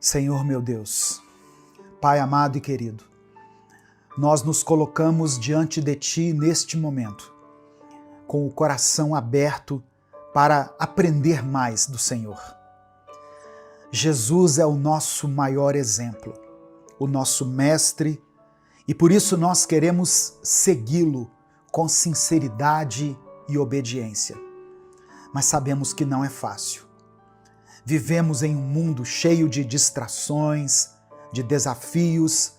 Senhor meu Deus, Pai amado e querido, nós nos colocamos diante de Ti neste momento, com o coração aberto para aprender mais do Senhor. Jesus é o nosso maior exemplo, o nosso mestre, e por isso nós queremos segui-lo com sinceridade e obediência. Mas sabemos que não é fácil. Vivemos em um mundo cheio de distrações, de desafios,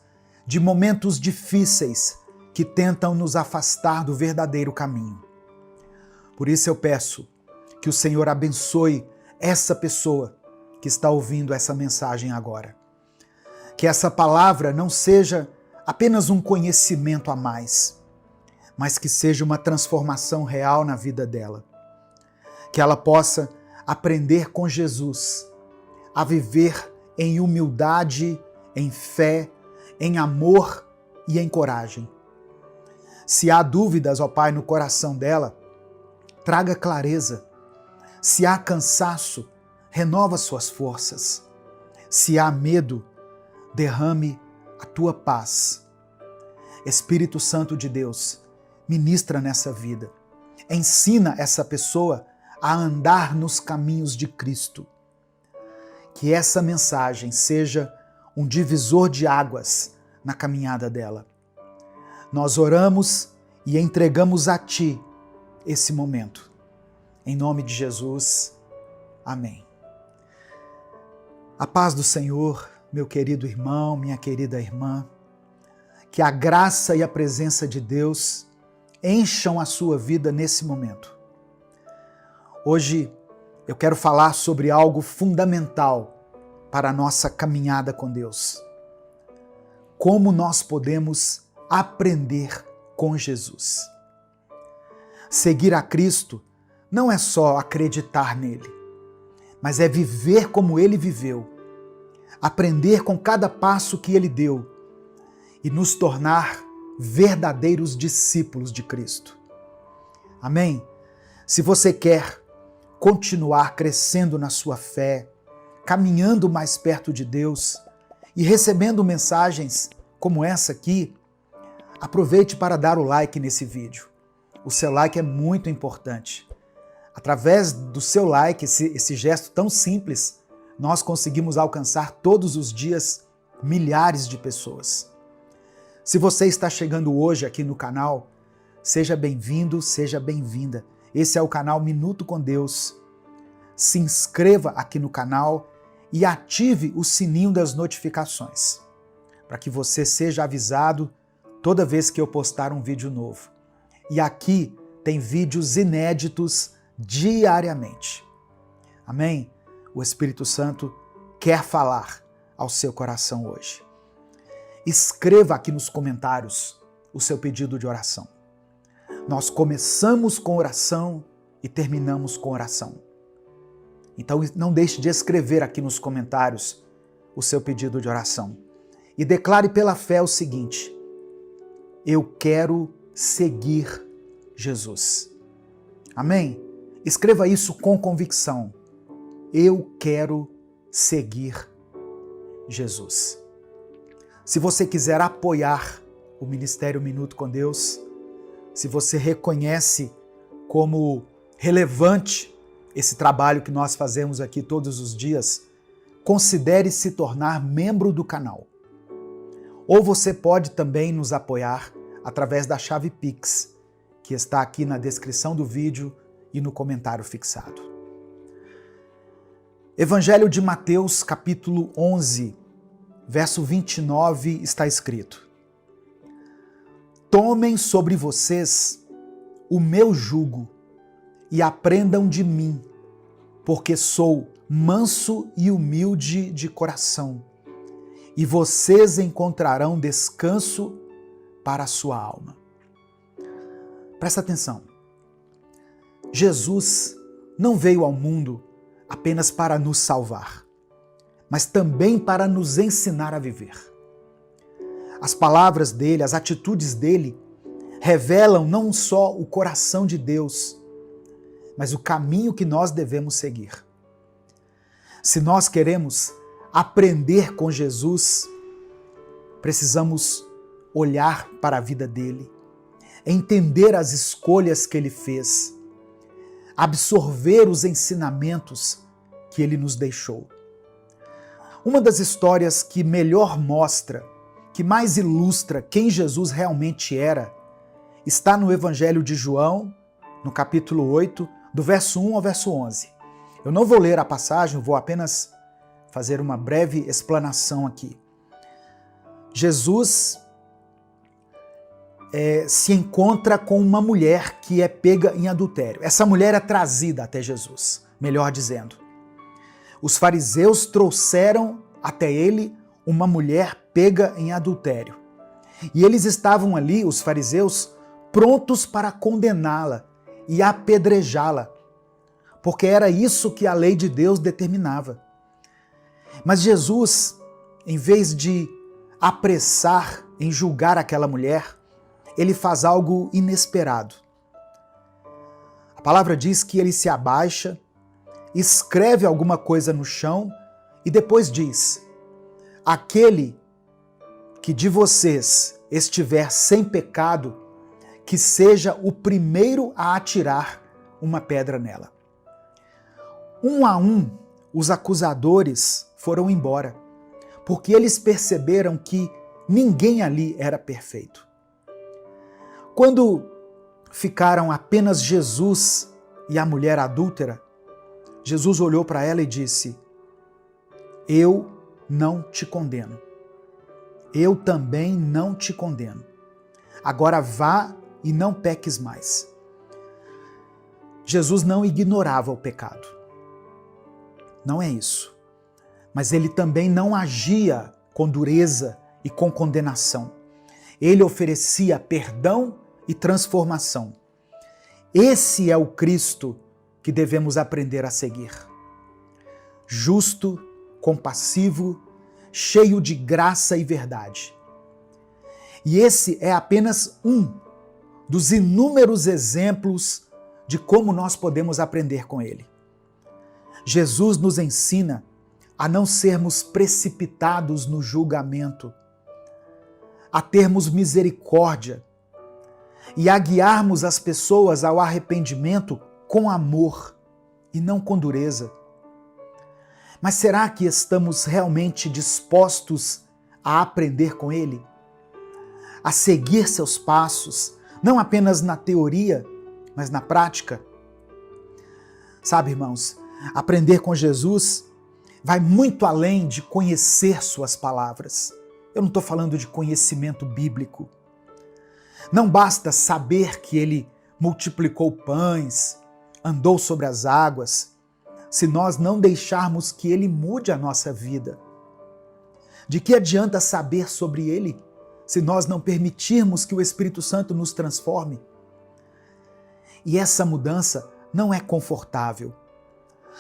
de momentos difíceis que tentam nos afastar do verdadeiro caminho. Por isso eu peço que o Senhor abençoe essa pessoa que está ouvindo essa mensagem agora. Que essa palavra não seja apenas um conhecimento a mais, mas que seja uma transformação real na vida dela. Que ela possa aprender com Jesus a viver em humildade, em fé, em amor e em coragem. Se há dúvidas, ó Pai, no coração dela, traga clareza. Se há cansaço, renova suas forças. Se há medo, derrame a tua paz. Espírito Santo de Deus, ministra nessa vida. Ensina essa pessoa a andar nos caminhos de Cristo. Que essa mensagem seja um divisor de águas na caminhada dela. Nós oramos e entregamos a Ti esse momento. Em nome de Jesus, amém. A paz do Senhor, meu querido irmão, minha querida irmã, que a graça e a presença de Deus encham a sua vida nesse momento. Hoje eu quero falar sobre algo fundamental para a nossa caminhada com Deus. Como nós podemos aprender com Jesus. Seguir a Cristo não é só acreditar nele, mas é viver como ele viveu, aprender com cada passo que ele deu e nos tornar verdadeiros discípulos de Cristo. Amém? Se você quer continuar crescendo na sua fé, caminhando mais perto de Deus e recebendo mensagens como essa aqui, aproveite para dar o like nesse vídeo. O seu like é muito importante. Através do seu like, esse gesto tão simples, nós conseguimos alcançar todos os dias milhares de pessoas. Se você está chegando hoje aqui no canal, seja bem-vindo, seja bem-vinda. Esse é o canal Minuto com Deus. Se inscreva aqui no canal e ative o sininho das notificações, para que você seja avisado toda vez que eu postar um vídeo novo. E aqui tem vídeos inéditos diariamente. Amém? O Espírito Santo quer falar ao seu coração hoje. Escreva aqui nos comentários o seu pedido de oração. Nós começamos com oração e terminamos com oração. Então não deixe de escrever aqui nos comentários o seu pedido de oração. E declare pela fé o seguinte: eu quero seguir Jesus. Amém? Escreva isso com convicção. Eu quero seguir Jesus. Se você quiser apoiar o Ministério Minuto com Deus, se você reconhece como relevante esse trabalho que nós fazemos aqui todos os dias, considere se tornar membro do canal. Ou você pode também nos apoiar através da chave Pix, que está aqui na descrição do vídeo e no comentário fixado. Evangelho de Mateus, capítulo 11, verso 29, está escrito: tomem sobre vocês o meu jugo e aprendam de mim, porque sou manso e humilde de coração, e vocês encontrarão descanso para a sua alma. Presta atenção. Jesus não veio ao mundo apenas para nos salvar, mas também para nos ensinar a viver. As palavras dele, as atitudes dele, revelam não só o coração de Deus, mas o caminho que nós devemos seguir. Se nós queremos aprender com Jesus, precisamos olhar para a vida dele, entender as escolhas que ele fez, absorver os ensinamentos que ele nos deixou. Uma das histórias que melhor mostra, que mais ilustra quem Jesus realmente era, está no Evangelho de João, no capítulo 8, do verso 1 ao verso 11. Eu não vou ler a passagem, vou apenas fazer uma breve explanação aqui. Jesus se encontra com uma mulher que é pega em adultério. Essa mulher é trazida até Jesus, melhor dizendo. Os fariseus trouxeram até ele uma mulher pega em adultério. E eles estavam ali, os fariseus, prontos para condená-la e apedrejá-la, porque era isso que a lei de Deus determinava. Mas Jesus, em vez de apressar em julgar aquela mulher, ele faz algo inesperado. A palavra diz que ele se abaixa, escreve alguma coisa no chão e depois diz: aquele que de vocês estiver sem pecado, que seja o primeiro a atirar uma pedra nela. Um a um, os acusadores foram embora, porque eles perceberam que ninguém ali era perfeito. Quando ficaram apenas Jesus e a mulher adúltera, Jesus olhou para ela e disse: eu não te condeno. Eu também não te condeno. Agora vá e não peques mais. Jesus não ignorava o pecado. Não é isso. Mas ele também não agia com dureza e com condenação. Ele oferecia perdão e transformação. Esse é o Cristo que devemos aprender a seguir. Justo, compassivo, cheio de graça e verdade. E esse é apenas um dos inúmeros exemplos de como nós podemos aprender com ele. Jesus nos ensina a não sermos precipitados no julgamento, a termos misericórdia e a guiarmos as pessoas ao arrependimento com amor e não com dureza. Mas será que estamos realmente dispostos a aprender com ele? A seguir seus passos, não apenas na teoria, mas na prática? Sabe, irmãos, aprender com Jesus vai muito além de conhecer suas palavras. Eu não estou falando de conhecimento bíblico. Não basta saber que ele multiplicou pães, andou sobre as águas, se nós não deixarmos que ele mude a nossa vida. De que adianta saber sobre ele se nós não permitirmos que o Espírito Santo nos transforme? E essa mudança não é confortável,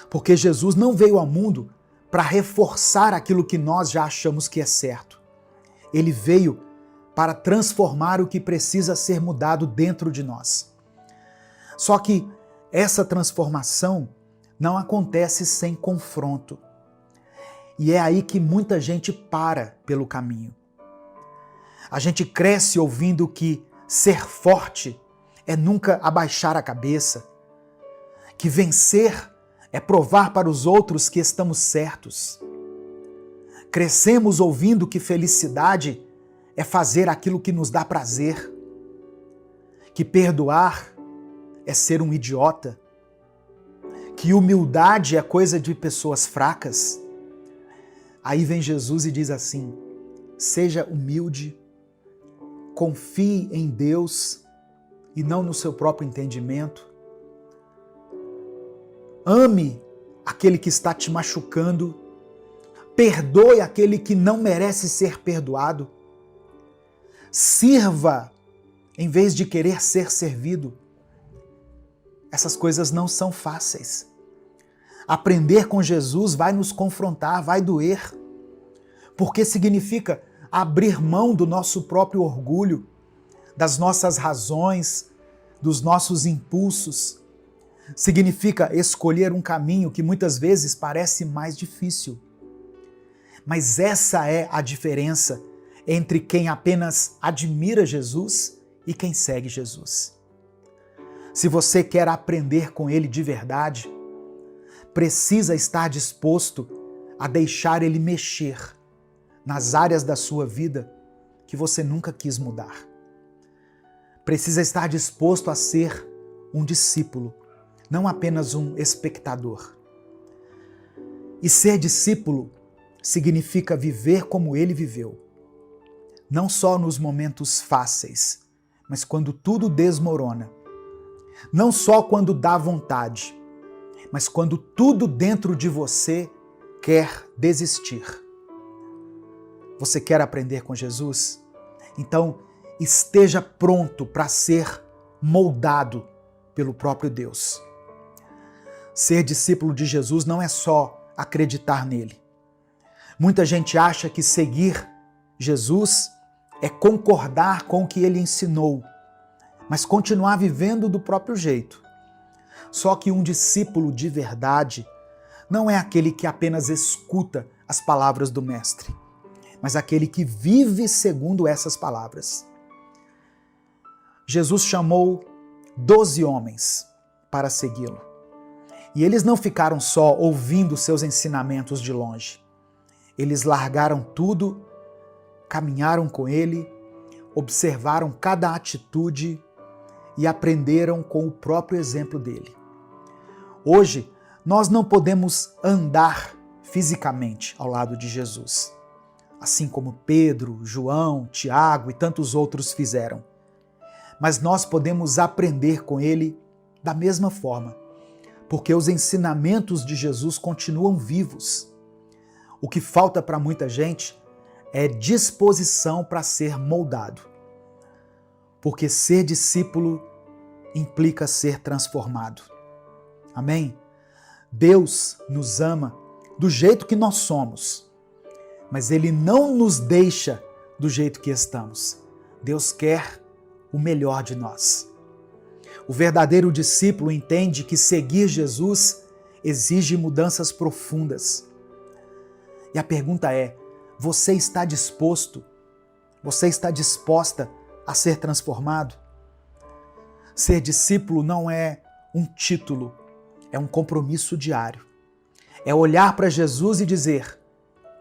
porque Jesus não veio ao mundo para reforçar aquilo que nós já achamos que é certo. Ele veio para transformar o que precisa ser mudado dentro de nós. Só que essa transformação não acontece sem confronto. E é aí que muita gente para pelo caminho. A gente cresce ouvindo que ser forte é nunca abaixar a cabeça, que vencer é provar para os outros que estamos certos. Crescemos ouvindo que felicidade é fazer aquilo que nos dá prazer, que perdoar é ser um idiota, que humildade é coisa de pessoas fracas. Aí vem Jesus e diz assim: seja humilde, confie em Deus e não no seu próprio entendimento. Ame aquele que está te machucando, perdoe aquele que não merece ser perdoado, sirva em vez de querer ser servido. Essas coisas não são fáceis. Aprender com Jesus vai nos confrontar, vai doer, porque significa abrir mão do nosso próprio orgulho, das nossas razões, dos nossos impulsos. Significa escolher um caminho que muitas vezes parece mais difícil. Mas essa é a diferença entre quem apenas admira Jesus e quem segue Jesus. Se você quer aprender com ele de verdade, precisa estar disposto a deixar ele mexer nas áreas da sua vida que você nunca quis mudar. Precisa estar disposto a ser um discípulo, não apenas um espectador. E ser discípulo significa viver como ele viveu. Não só nos momentos fáceis, mas quando tudo desmorona. Não só quando dá vontade, mas quando tudo dentro de você quer desistir. Você quer aprender com Jesus? Então, esteja pronto para ser moldado pelo próprio Deus. Ser discípulo de Jesus não é só acreditar nele. Muita gente acha que seguir Jesus é concordar com o que ele ensinou, mas continuar vivendo do próprio jeito. Só que um discípulo de verdade não é aquele que apenas escuta as palavras do Mestre, mas aquele que vive segundo essas palavras. Jesus chamou 12 homens para segui-lo. E eles não ficaram só ouvindo seus ensinamentos de longe. Eles largaram tudo, caminharam com ele, observaram cada atitude e aprenderam com o próprio exemplo dele. Hoje, nós não podemos andar fisicamente ao lado de Jesus, assim como Pedro, João, Tiago e tantos outros fizeram. Mas nós podemos aprender com ele da mesma forma, porque os ensinamentos de Jesus continuam vivos. O que falta para muita gente é disposição para ser moldado. Porque ser discípulo implica ser transformado. Amém? Deus nos ama do jeito que nós somos, mas Ele não nos deixa do jeito que estamos. Deus quer o melhor de nós. O verdadeiro discípulo entende que seguir Jesus exige mudanças profundas. E a pergunta é: você está disposto? Você está disposta a ser transformado? Ser discípulo não é um título, é um compromisso diário. É olhar para Jesus e dizer: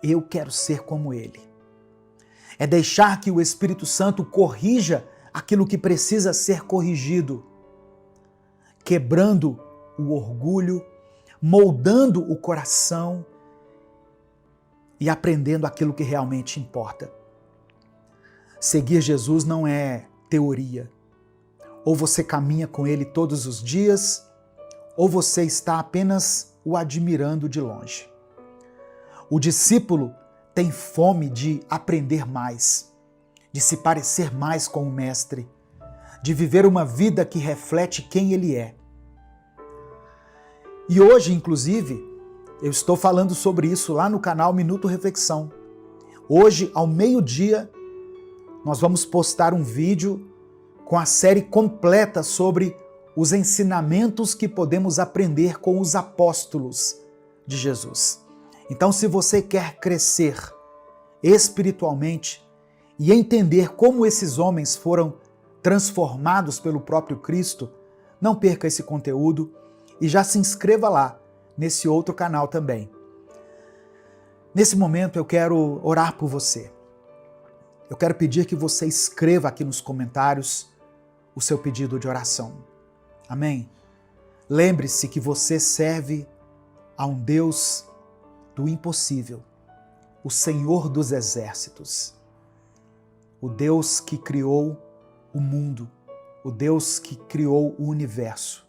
eu quero ser como Ele. É deixar que o Espírito Santo corrija aquilo que precisa ser corrigido, quebrando o orgulho, moldando o coração e aprendendo aquilo que realmente importa. Seguir Jesus não é teoria. Ou você caminha com Ele todos os dias, ou você está apenas o admirando de longe. O discípulo tem fome de aprender mais, de se parecer mais com o Mestre, de viver uma vida que reflete quem Ele é. E hoje, inclusive, eu estou falando sobre isso lá no canal Minuto Reflexão. Hoje, ao meio-dia, nós vamos postar um vídeo com a série completa sobre os ensinamentos que podemos aprender com os apóstolos de Jesus. Então, se você quer crescer espiritualmente e entender como esses homens foram transformados pelo próprio Cristo, não perca esse conteúdo e já se inscreva lá, nesse outro canal também. Nesse momento eu quero orar por você. Eu quero pedir que você escreva aqui nos comentários o seu pedido de oração. Amém? Lembre-se que você serve a um Deus do impossível, o Senhor dos exércitos, o Deus que criou o mundo, o Deus que criou o universo,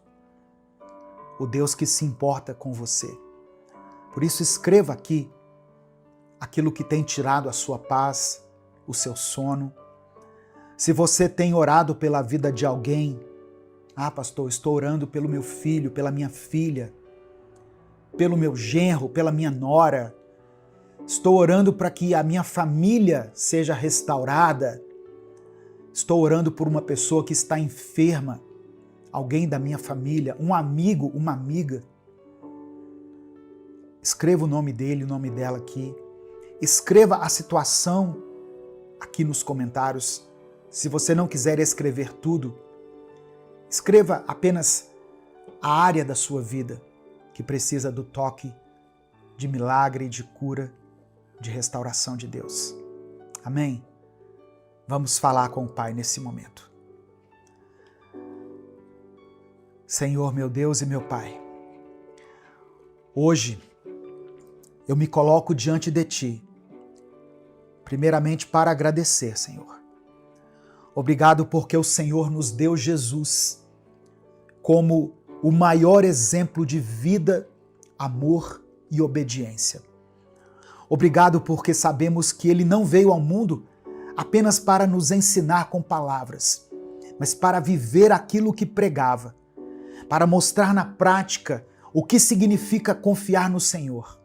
o Deus que se importa com você. Por isso, escreva aqui aquilo que tem tirado a sua paz, o seu sono. Se você tem orado pela vida de alguém, pastor, estou orando pelo meu filho, pela minha filha, pelo meu genro, pela minha nora. Estou orando para que a minha família seja restaurada. Estou orando por uma pessoa que está enferma, alguém da minha família, um amigo, uma amiga. Escreva o nome dele, o nome dela aqui escreva a situação aqui nos comentários. Se você não quiser escrever tudo, escreva apenas a área da sua vida que precisa do toque de milagre, de cura, de restauração de Deus. Amém? Vamos falar com o Pai nesse momento. Senhor, meu Deus e meu Pai, hoje eu me coloco diante de Ti, primeiramente para agradecer, Senhor. Obrigado porque o Senhor nos deu Jesus como o maior exemplo de vida, amor e obediência. Obrigado porque sabemos que Ele não veio ao mundo apenas para nos ensinar com palavras, mas para viver aquilo que pregava, para mostrar na prática o que significa confiar no Senhor,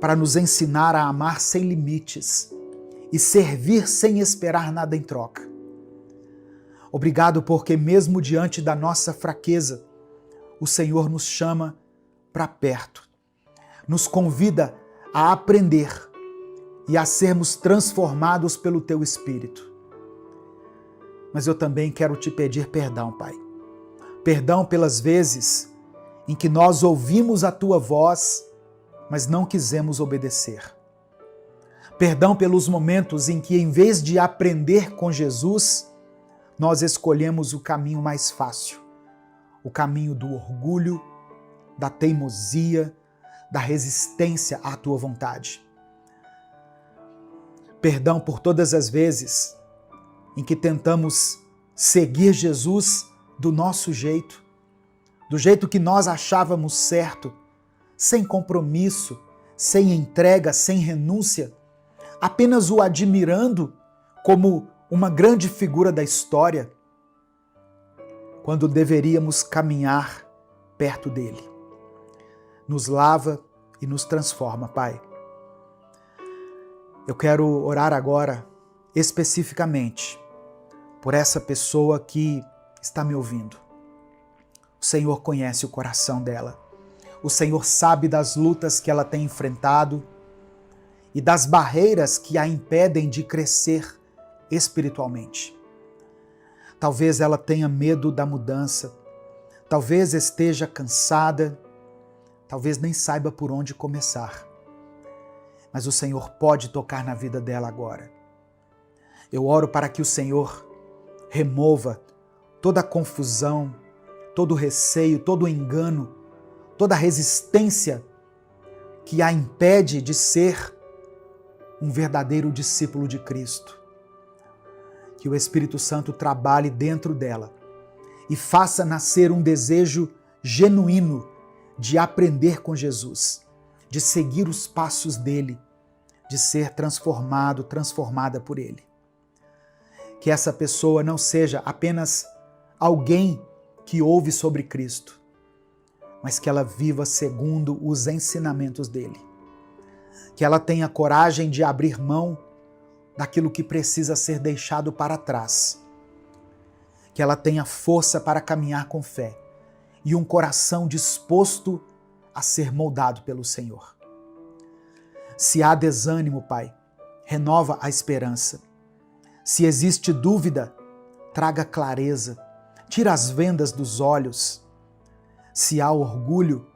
para nos ensinar a amar sem limites e servir sem esperar nada em troca. Obrigado porque mesmo diante da nossa fraqueza, o Senhor nos chama para perto, nos convida a aprender e a sermos transformados pelo Teu Espírito. Mas eu também quero te pedir perdão, Pai. Perdão pelas vezes em que nós ouvimos a Tua voz, mas não quisemos obedecer. Perdão pelos momentos em que, em vez de aprender com Jesus, nós escolhemos o caminho mais fácil, o caminho do orgulho, da teimosia, da resistência à Tua vontade. Perdão por todas as vezes em que tentamos seguir Jesus do nosso jeito, do jeito que nós achávamos certo, sem compromisso, sem entrega, sem renúncia, apenas o admirando como uma grande figura da história, quando deveríamos caminhar perto dele. Nos lava e nos transforma, Pai. Eu quero orar agora especificamente por essa pessoa que está me ouvindo. O Senhor conhece o coração dela. O Senhor sabe das lutas que ela tem enfrentado e das barreiras que a impedem de crescer espiritualmente. Talvez ela tenha medo da mudança, talvez esteja cansada, talvez nem saiba por onde começar. Mas o Senhor pode tocar na vida dela agora. Eu oro para que o Senhor remova toda a confusão, todo o receio, todo o engano, toda a resistência que a impede de ser um verdadeiro discípulo de Cristo. Que o Espírito Santo trabalhe dentro dela e faça nascer um desejo genuíno de aprender com Jesus, de seguir os passos dele, de ser transformado, transformada por ele. Que essa pessoa não seja apenas alguém que ouve sobre Cristo, mas que ela viva segundo os ensinamentos dele. Que ela tenha coragem de abrir mão daquilo que precisa ser deixado para trás. Que ela tenha força para caminhar com fé e um coração disposto a ser moldado pelo Senhor. Se há desânimo, Pai, renova a esperança. Se existe dúvida, traga clareza, tira as vendas dos olhos. Se há orgulho,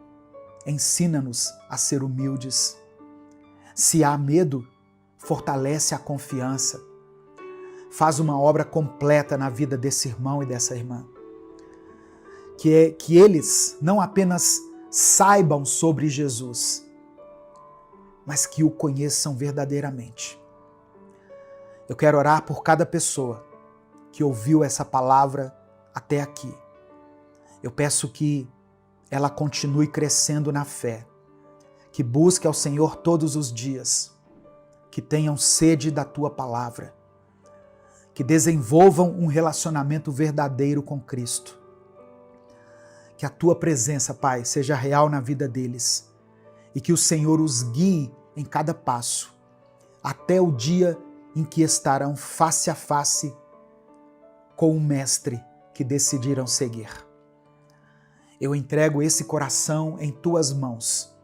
ensina-nos a ser humildes. Se há medo, fortalece a confiança. Faz uma obra completa na vida desse irmão e dessa irmã. Que eles não apenas saibam sobre Jesus, mas que o conheçam verdadeiramente. Eu quero orar por cada pessoa que ouviu essa palavra até aqui. Eu peço que ela continue crescendo na fé, que busque ao Senhor todos os dias, que tenham sede da Tua palavra, que desenvolvam um relacionamento verdadeiro com Cristo. Que a Tua presença, Pai, seja real na vida deles e que o Senhor os guie em cada passo, até o dia em que estarão face a face com o Mestre que decidiram seguir. Eu entrego esse coração em Tuas mãos,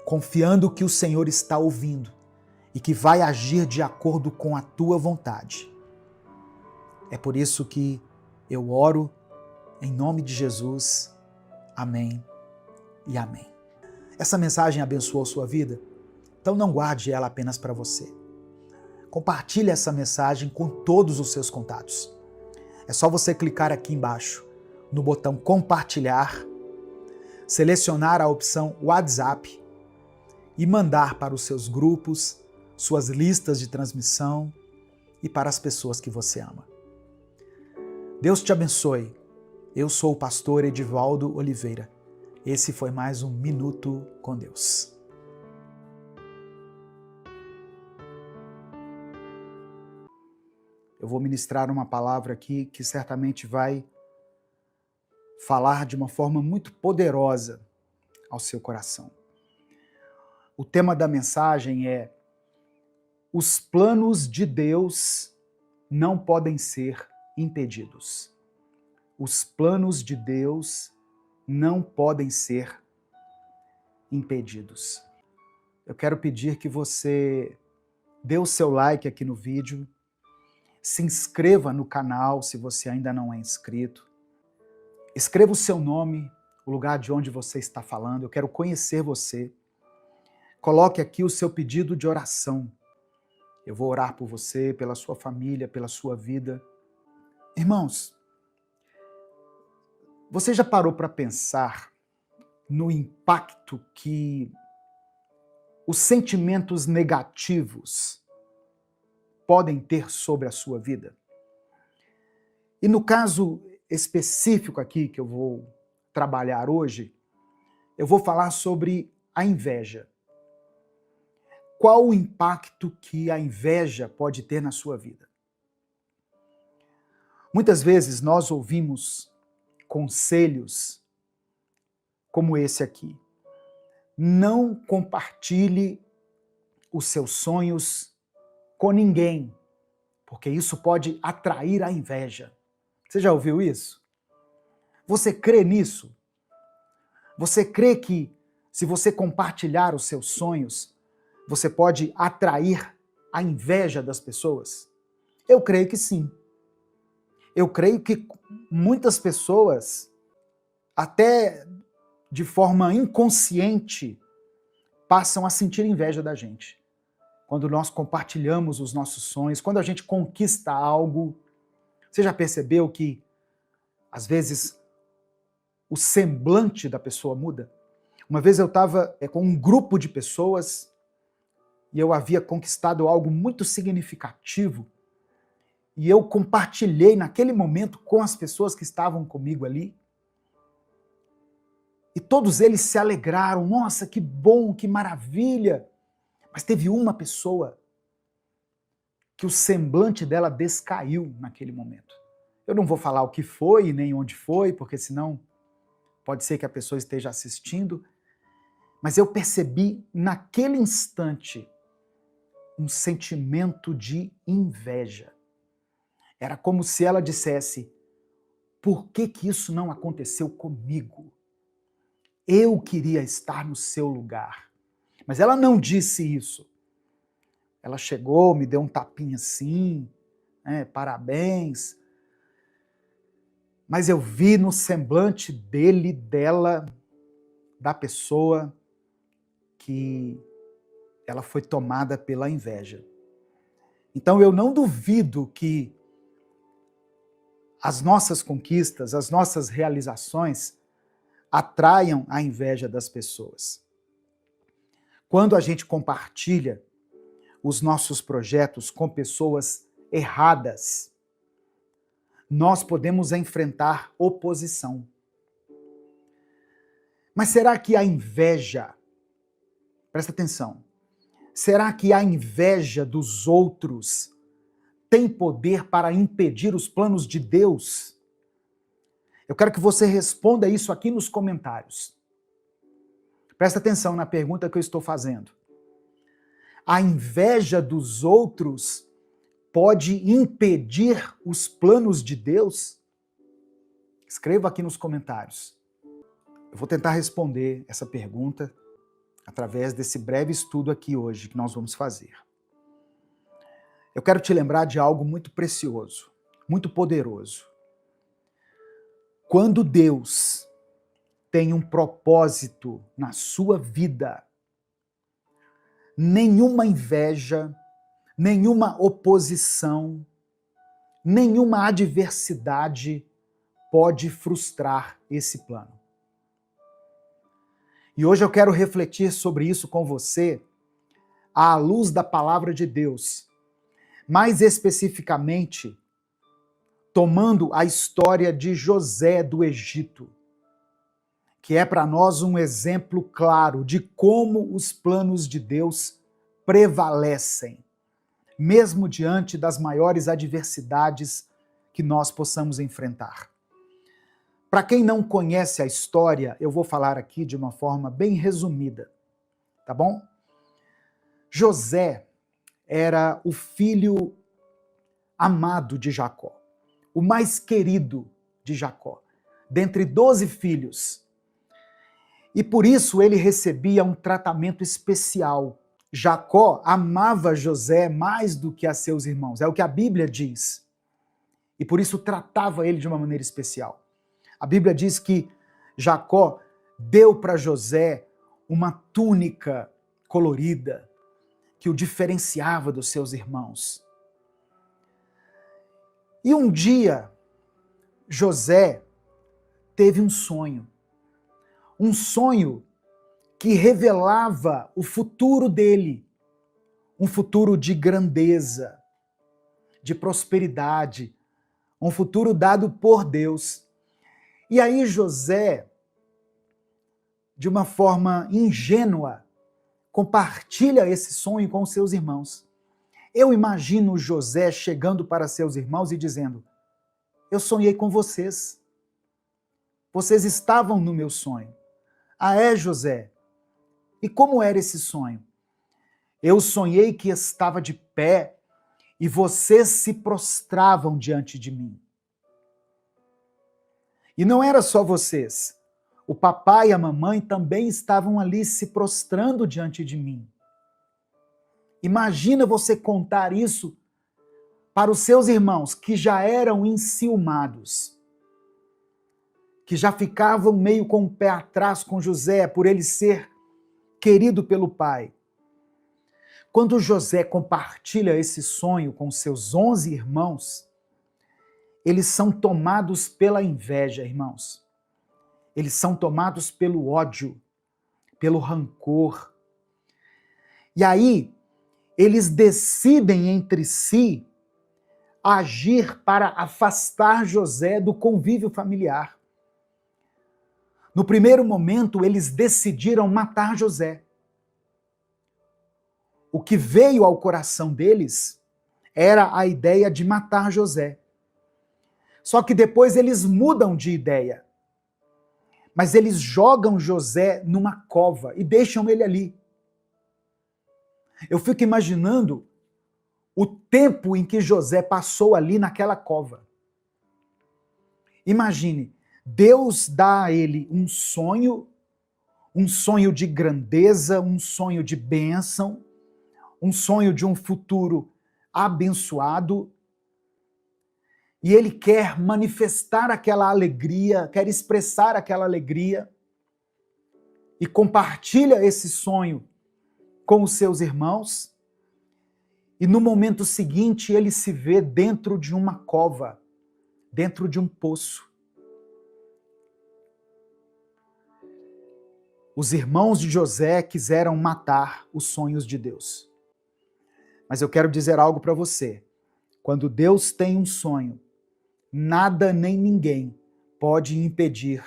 confiando que o Senhor está ouvindo e que vai agir de acordo com a tua vontade. É por isso que eu oro em nome de Jesus. Amém e amém. Essa mensagem abençoou sua vida? Então não guarde ela apenas para você. Compartilhe essa mensagem com todos os seus contatos. É só você clicar aqui embaixo no botão compartilhar, selecionar a opção WhatsApp e mandar para os seus grupos, suas listas de transmissão e para as pessoas que você ama. Deus te abençoe. Eu sou o pastor Edivaldo Oliveira. Esse foi mais um Minuto com Deus. Eu vou ministrar uma palavra aqui que certamente vai falar de uma forma muito poderosa ao seu coração. O tema da mensagem é: os planos de Deus não podem ser impedidos. Os planos de Deus não podem ser impedidos. Eu quero pedir que você dê o seu like aqui no vídeo, se inscreva no canal se você ainda não é inscrito, escreva o seu nome, o lugar de onde você está falando, eu quero conhecer você. Coloque aqui o seu pedido de oração. Eu vou orar por você, pela sua família, pela sua vida. Irmãos, você já parou para pensar no impacto que os sentimentos negativos podem ter sobre a sua vida? E no caso específico aqui que eu vou trabalhar hoje, eu vou falar sobre a inveja. Qual o impacto que a inveja pode ter na sua vida? Muitas vezes nós ouvimos conselhos como esse aqui. Não compartilhe os seus sonhos com ninguém, porque isso pode atrair a inveja. Você já ouviu isso? Você crê nisso? Você crê que se você compartilhar os seus sonhos, você pode atrair a inveja das pessoas? Eu creio que sim. Eu creio que muitas pessoas, até de forma inconsciente, passam a sentir inveja da gente. Quando nós compartilhamos os nossos sonhos, quando a gente conquista algo. Você já percebeu que, às vezes, o semblante da pessoa muda? Uma vez eu estava com um grupo de pessoas e eu havia conquistado algo muito significativo e eu compartilhei naquele momento com as pessoas que estavam comigo ali. E todos eles se alegraram. Nossa, que bom, que maravilha! Mas teve uma pessoa que o semblante dela descaiu naquele momento. Eu não vou falar o que foi e nem onde foi, porque senão pode ser que a pessoa esteja assistindo, mas eu percebi naquele instante um sentimento de inveja. Era como se ela dissesse: por que que isso não aconteceu comigo? Eu queria estar no seu lugar. Mas ela não disse isso. Ela chegou, me deu um tapinha assim, parabéns. Mas eu vi no semblante dele, dela, da pessoa, que ela foi tomada pela inveja. Então eu não duvido que as nossas conquistas, as nossas realizações atraiam a inveja das pessoas. Quando a gente compartilha os nossos projetos com pessoas erradas, nós podemos enfrentar oposição. Mas será que a inveja, presta atenção, será que a inveja dos outros tem poder para impedir os planos de Deus? Eu quero que você responda isso aqui nos comentários. Presta atenção na pergunta que eu estou fazendo. A inveja dos outros pode impedir os planos de Deus? Escreva aqui nos comentários. Eu vou tentar responder essa pergunta através desse breve estudo aqui hoje que nós vamos fazer. Eu quero te lembrar de algo muito precioso, muito poderoso. Quando Deus tem um propósito na sua vida, nenhuma inveja, nenhuma oposição, nenhuma adversidade pode frustrar esse plano. E hoje eu quero refletir sobre isso com você à luz da palavra de Deus, mais especificamente tomando a história de José do Egito, que é para nós um exemplo claro de como os planos de Deus prevalecem, mesmo diante das maiores adversidades que nós possamos enfrentar. Para quem não conhece a história, eu vou falar aqui de uma forma bem resumida, tá bom? José era o filho amado de Jacó, o mais querido de Jacó, dentre 12 filhos. E por isso ele recebia um tratamento especial. Jacó amava José mais do que a seus irmãos, é o que a Bíblia diz. E por isso tratava ele de uma maneira especial. A Bíblia diz que Jacó deu para José uma túnica colorida que o diferenciava dos seus irmãos. E um dia, José teve um sonho que revelava o futuro dele, um futuro de grandeza, de prosperidade, um futuro dado por Deus. E aí José, de uma forma ingênua, compartilha esse sonho com os seus irmãos. Eu imagino José chegando para seus irmãos e dizendo: eu sonhei com vocês. Vocês estavam no meu sonho. Ah, é, José? E como era esse sonho? Eu sonhei que estava de pé e vocês se prostravam diante de mim. E não era só vocês. O papai e a mamãe também estavam ali se prostrando diante de mim. Imagina você contar isso para os seus irmãos que já eram enciumados, que já ficavam meio com o pé atrás com José por ele ser querido pelo pai. Quando José compartilha esse sonho com seus 11 irmãos, eles são tomados pela inveja, irmãos. Eles são tomados pelo ódio, pelo rancor. E aí, eles decidem entre si agir para afastar José do convívio familiar. No primeiro momento, eles decidiram matar José. O que veio ao coração deles era a ideia de matar José. Só que depois eles mudam de ideia. Mas eles jogam José numa cova e deixam ele ali. Eu fico imaginando o tempo em que José passou ali naquela cova. Imagine, Deus dá a ele um sonho de grandeza, um sonho de bênção, um sonho de um futuro abençoado, e ele quer manifestar aquela alegria, quer expressar aquela alegria, e compartilha esse sonho com os seus irmãos, e no momento seguinte ele se vê dentro de uma cova, dentro de um poço. Os irmãos de José quiseram matar os sonhos de Deus. Mas eu quero dizer algo para você. Quando Deus tem um sonho, nada nem ninguém pode impedir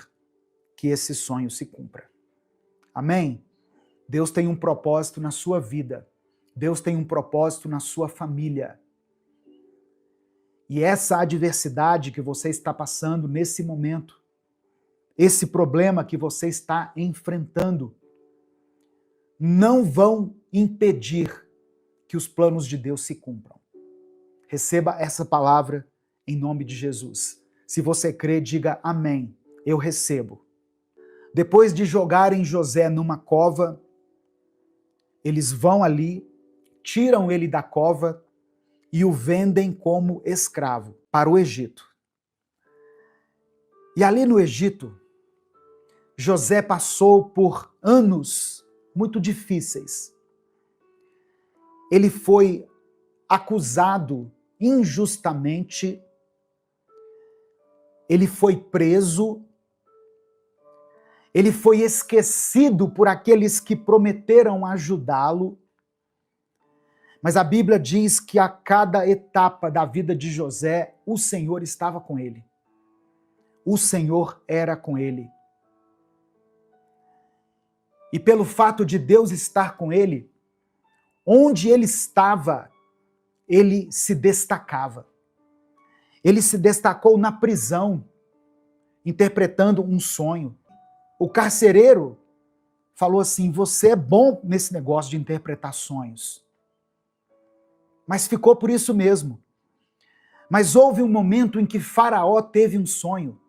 que esse sonho se cumpra. Amém? Deus tem um propósito na sua vida. Deus tem um propósito na sua família. E essa adversidade que você está passando nesse momento, esse problema que você está enfrentando, não vão impedir que os planos de Deus se cumpram. Receba essa palavra em nome de Jesus. Se você crê, diga amém. Eu recebo. Depois de jogarem José numa cova, eles vão ali, tiram ele da cova e o vendem como escravo para o Egito. E ali no Egito, José passou por anos muito difíceis. Ele foi acusado injustamente, ele foi preso, ele foi esquecido por aqueles que prometeram ajudá-lo. Mas a Bíblia diz que a cada etapa da vida de José, o Senhor estava com ele. O Senhor era com ele. E pelo fato de Deus estar com ele, onde ele estava, ele se destacava. Ele se destacou na prisão, interpretando um sonho. O carcereiro falou assim: você é bom nesse negócio de interpretar sonhos. Mas ficou por isso mesmo. Mas houve um momento em que Faraó teve um sonho.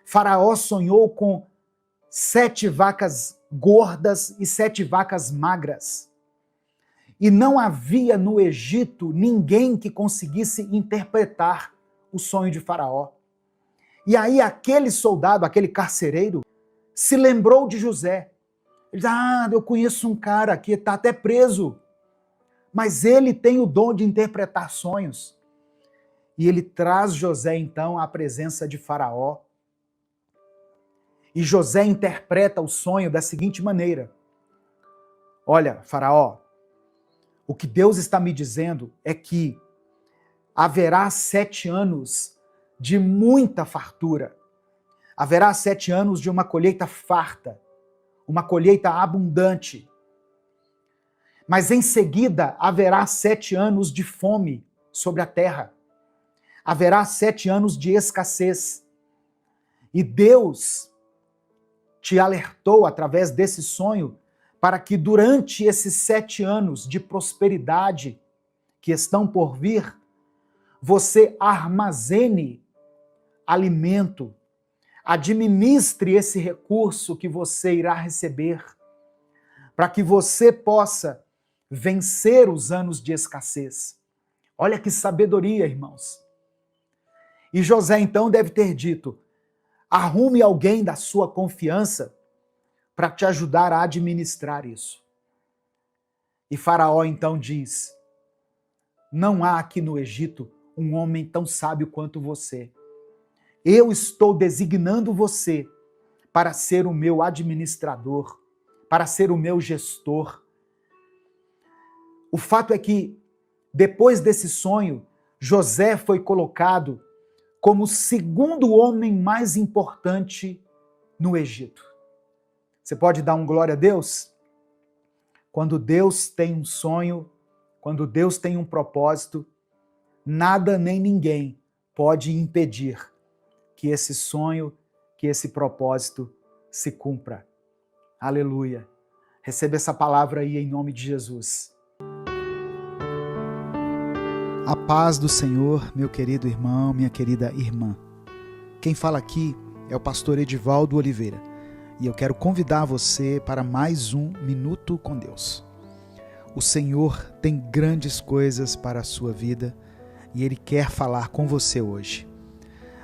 Faraó sonhou com 7 vacas gordas e 7 vacas magras. E não havia no Egito ninguém que conseguisse interpretar o sonho de Faraó. E aí aquele soldado, aquele carcereiro, se lembrou de José. Ele disse: eu conheço um cara que está até preso, mas ele tem o dom de interpretar sonhos. E ele traz José então à presença de Faraó. E José interpreta o sonho da seguinte maneira: olha, Faraó, o que Deus está me dizendo é que haverá 7 anos de muita fartura. Haverá 7 anos de uma colheita farta, uma colheita abundante. Mas em seguida haverá 7 anos de fome sobre a terra. Haverá 7 anos de escassez. E Deus te alertou através desse sonho para que durante esses 7 anos de prosperidade que estão por vir, você armazene alimento, administre esse recurso que você irá receber, para que você possa vencer os anos de escassez. Olha que sabedoria, irmãos. E José então deve ter dito: arrume alguém da sua confiança para te ajudar a administrar isso. E Faraó então diz: não há aqui no Egito um homem tão sábio quanto você. Eu estou designando você para ser o meu administrador, para ser o meu gestor. O fato é que, depois desse sonho, José foi colocado como o 2º homem mais importante no Egito. Você pode dar um glória a Deus? Quando Deus tem um sonho, quando Deus tem um propósito, nada nem ninguém pode impedir que esse sonho, que esse propósito se cumpra. Aleluia. Receba essa palavra aí em nome de Jesus. A paz do Senhor, meu querido irmão, minha querida irmã. Quem fala aqui é o pastor Edivaldo Oliveira e eu quero convidar você para mais um Minuto com Deus. O Senhor tem grandes coisas para a sua vida e Ele quer falar com você hoje.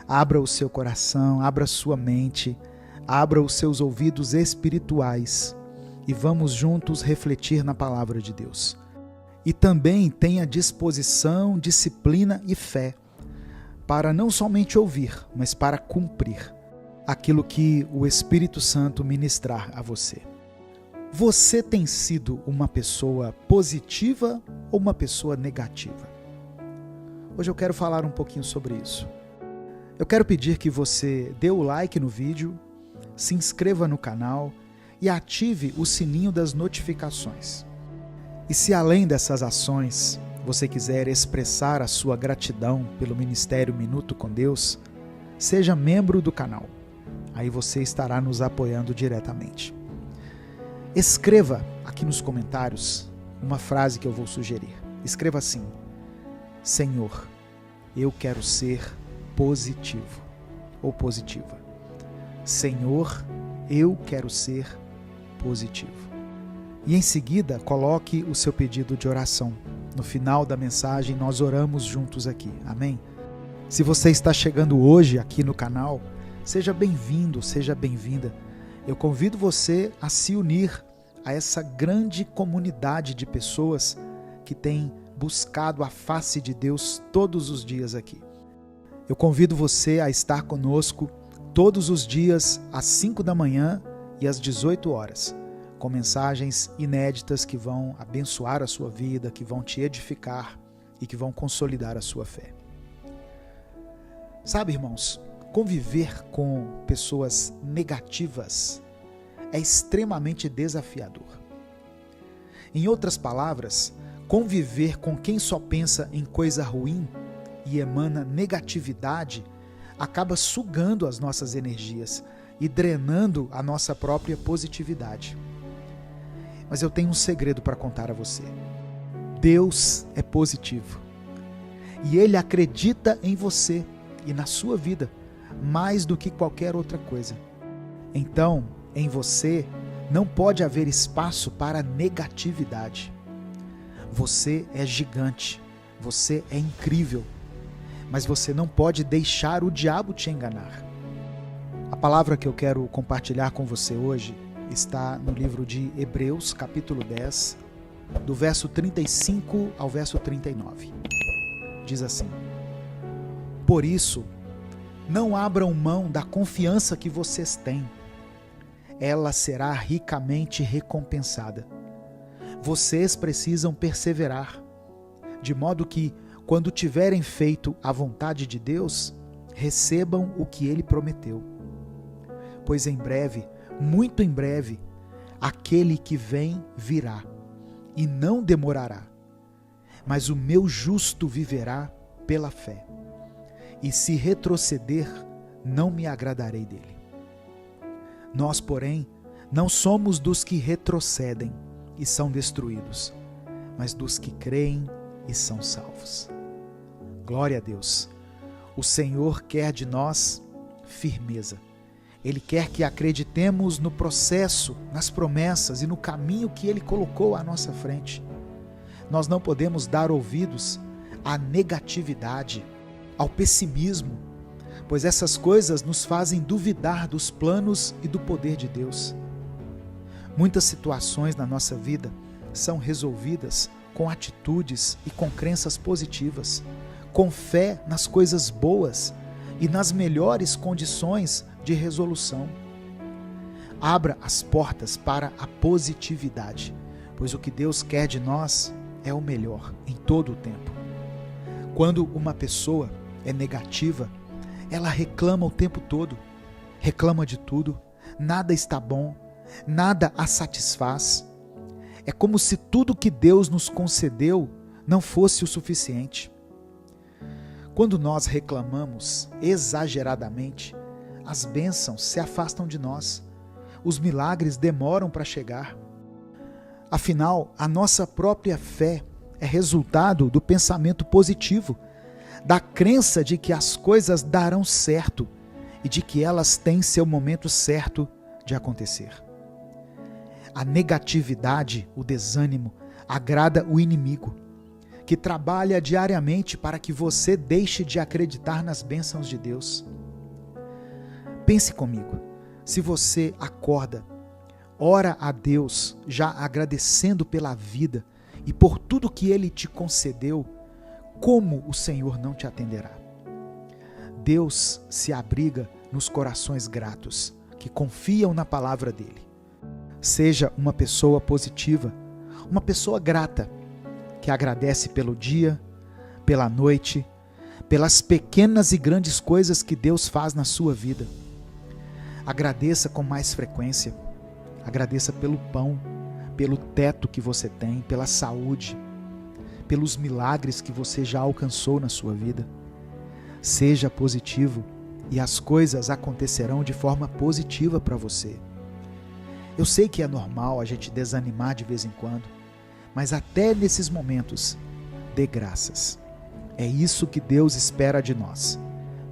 Abra o seu coração, abra a sua mente, abra os seus ouvidos espirituais e vamos juntos refletir na palavra de Deus. E também tenha disposição, disciplina e fé para não somente ouvir, mas para cumprir aquilo que o Espírito Santo ministrar a você. Você tem sido uma pessoa positiva ou uma pessoa negativa? Hoje eu quero falar um pouquinho sobre isso. Eu quero pedir que você dê o like no vídeo, se inscreva no canal e ative o sininho das notificações. E se além dessas ações você quiser expressar a sua gratidão pelo Ministério Minuto com Deus, seja membro do canal. Aí você estará nos apoiando diretamente. Escreva aqui nos comentários uma frase que eu vou sugerir. Escreva assim: Senhor, eu quero ser positivo ou positiva. Senhor, eu quero ser positivo. E em seguida, coloque o seu pedido de oração. no final da mensagem, nós oramos juntos aqui. Amém? Se você está chegando hoje aqui no canal, seja bem-vindo, seja bem-vinda. Eu convido você a se unir a essa grande comunidade de pessoas que tem buscado a face de Deus todos os dias aqui. Eu convido você a estar conosco todos os dias às 5 da manhã e às 18 horas, com mensagens inéditas que vão abençoar a sua vida, que vão te edificar e que vão consolidar a sua fé. Sabe, irmãos, conviver com pessoas negativas é extremamente desafiador. Em outras palavras, conviver com quem só pensa em coisa ruim e emana negatividade acaba sugando as nossas energias e drenando a nossa própria positividade. Mas eu tenho um segredo para contar a você. Deus é positivo e Ele acredita em você e na sua vida mais do que qualquer outra coisa. Então, em você não pode haver espaço para negatividade. Você é gigante, você é incrível, mas você não pode deixar o diabo te enganar. A palavra que eu quero compartilhar com você hoje está no livro de Hebreus, capítulo 10, do verso 35 ao verso 39. Diz assim: Por isso, não abram mão da confiança que vocês têm. Ela será ricamente recompensada. Vocês precisam perseverar, de modo que, quando tiverem feito a vontade de Deus, recebam o que Ele prometeu. Pois em breve, muito em breve, aquele que vem virá, e não demorará. Mas o meu justo viverá pela fé. E se retroceder, não me agradarei dele. Nós, porém, não somos dos que retrocedem e são destruídos, mas dos que creem e são salvos. Glória a Deus. O Senhor quer de nós firmeza. Ele quer que acreditemos no processo, nas promessas e no caminho que Ele colocou à nossa frente. Nós não podemos dar ouvidos à negatividade, ao pessimismo, pois essas coisas nos fazem duvidar dos planos e do poder de Deus. Muitas situações na nossa vida são resolvidas com atitudes e com crenças positivas, com fé nas coisas boas e nas melhores condições de resolução. Abra as portas para a positividade, pois o que Deus quer de nós é o melhor em todo o tempo. Quando uma pessoa é negativa, ela reclama o tempo todo, reclama de tudo, nada está bom, nada a satisfaz. É como se tudo que Deus nos concedeu não fosse o suficiente. Quando nós reclamamos exageradamente, as bênçãos se afastam de nós, os milagres demoram para chegar. Afinal, a nossa própria fé é resultado do pensamento positivo, da crença de que as coisas darão certo e de que elas têm seu momento certo de acontecer. A negatividade, o desânimo, agrada o inimigo, que trabalha diariamente para que você deixe de acreditar nas bênçãos de Deus. Pense comigo, se você acorda, ora a Deus já agradecendo pela vida e por tudo que Ele te concedeu, como o Senhor não te atenderá? Deus se abriga nos corações gratos, que confiam na palavra dEle. Seja uma pessoa positiva, uma pessoa grata, que agradece pelo dia, pela noite, pelas pequenas e grandes coisas que Deus faz na sua vida. Agradeça com mais frequência, agradeça pelo pão, pelo teto que você tem, pela saúde, pelos milagres que você já alcançou na sua vida. Seja positivo e as coisas acontecerão de forma positiva para você. Eu sei que é normal a gente desanimar de vez em quando, mas até nesses momentos, dê graças. É isso que Deus espera de nós,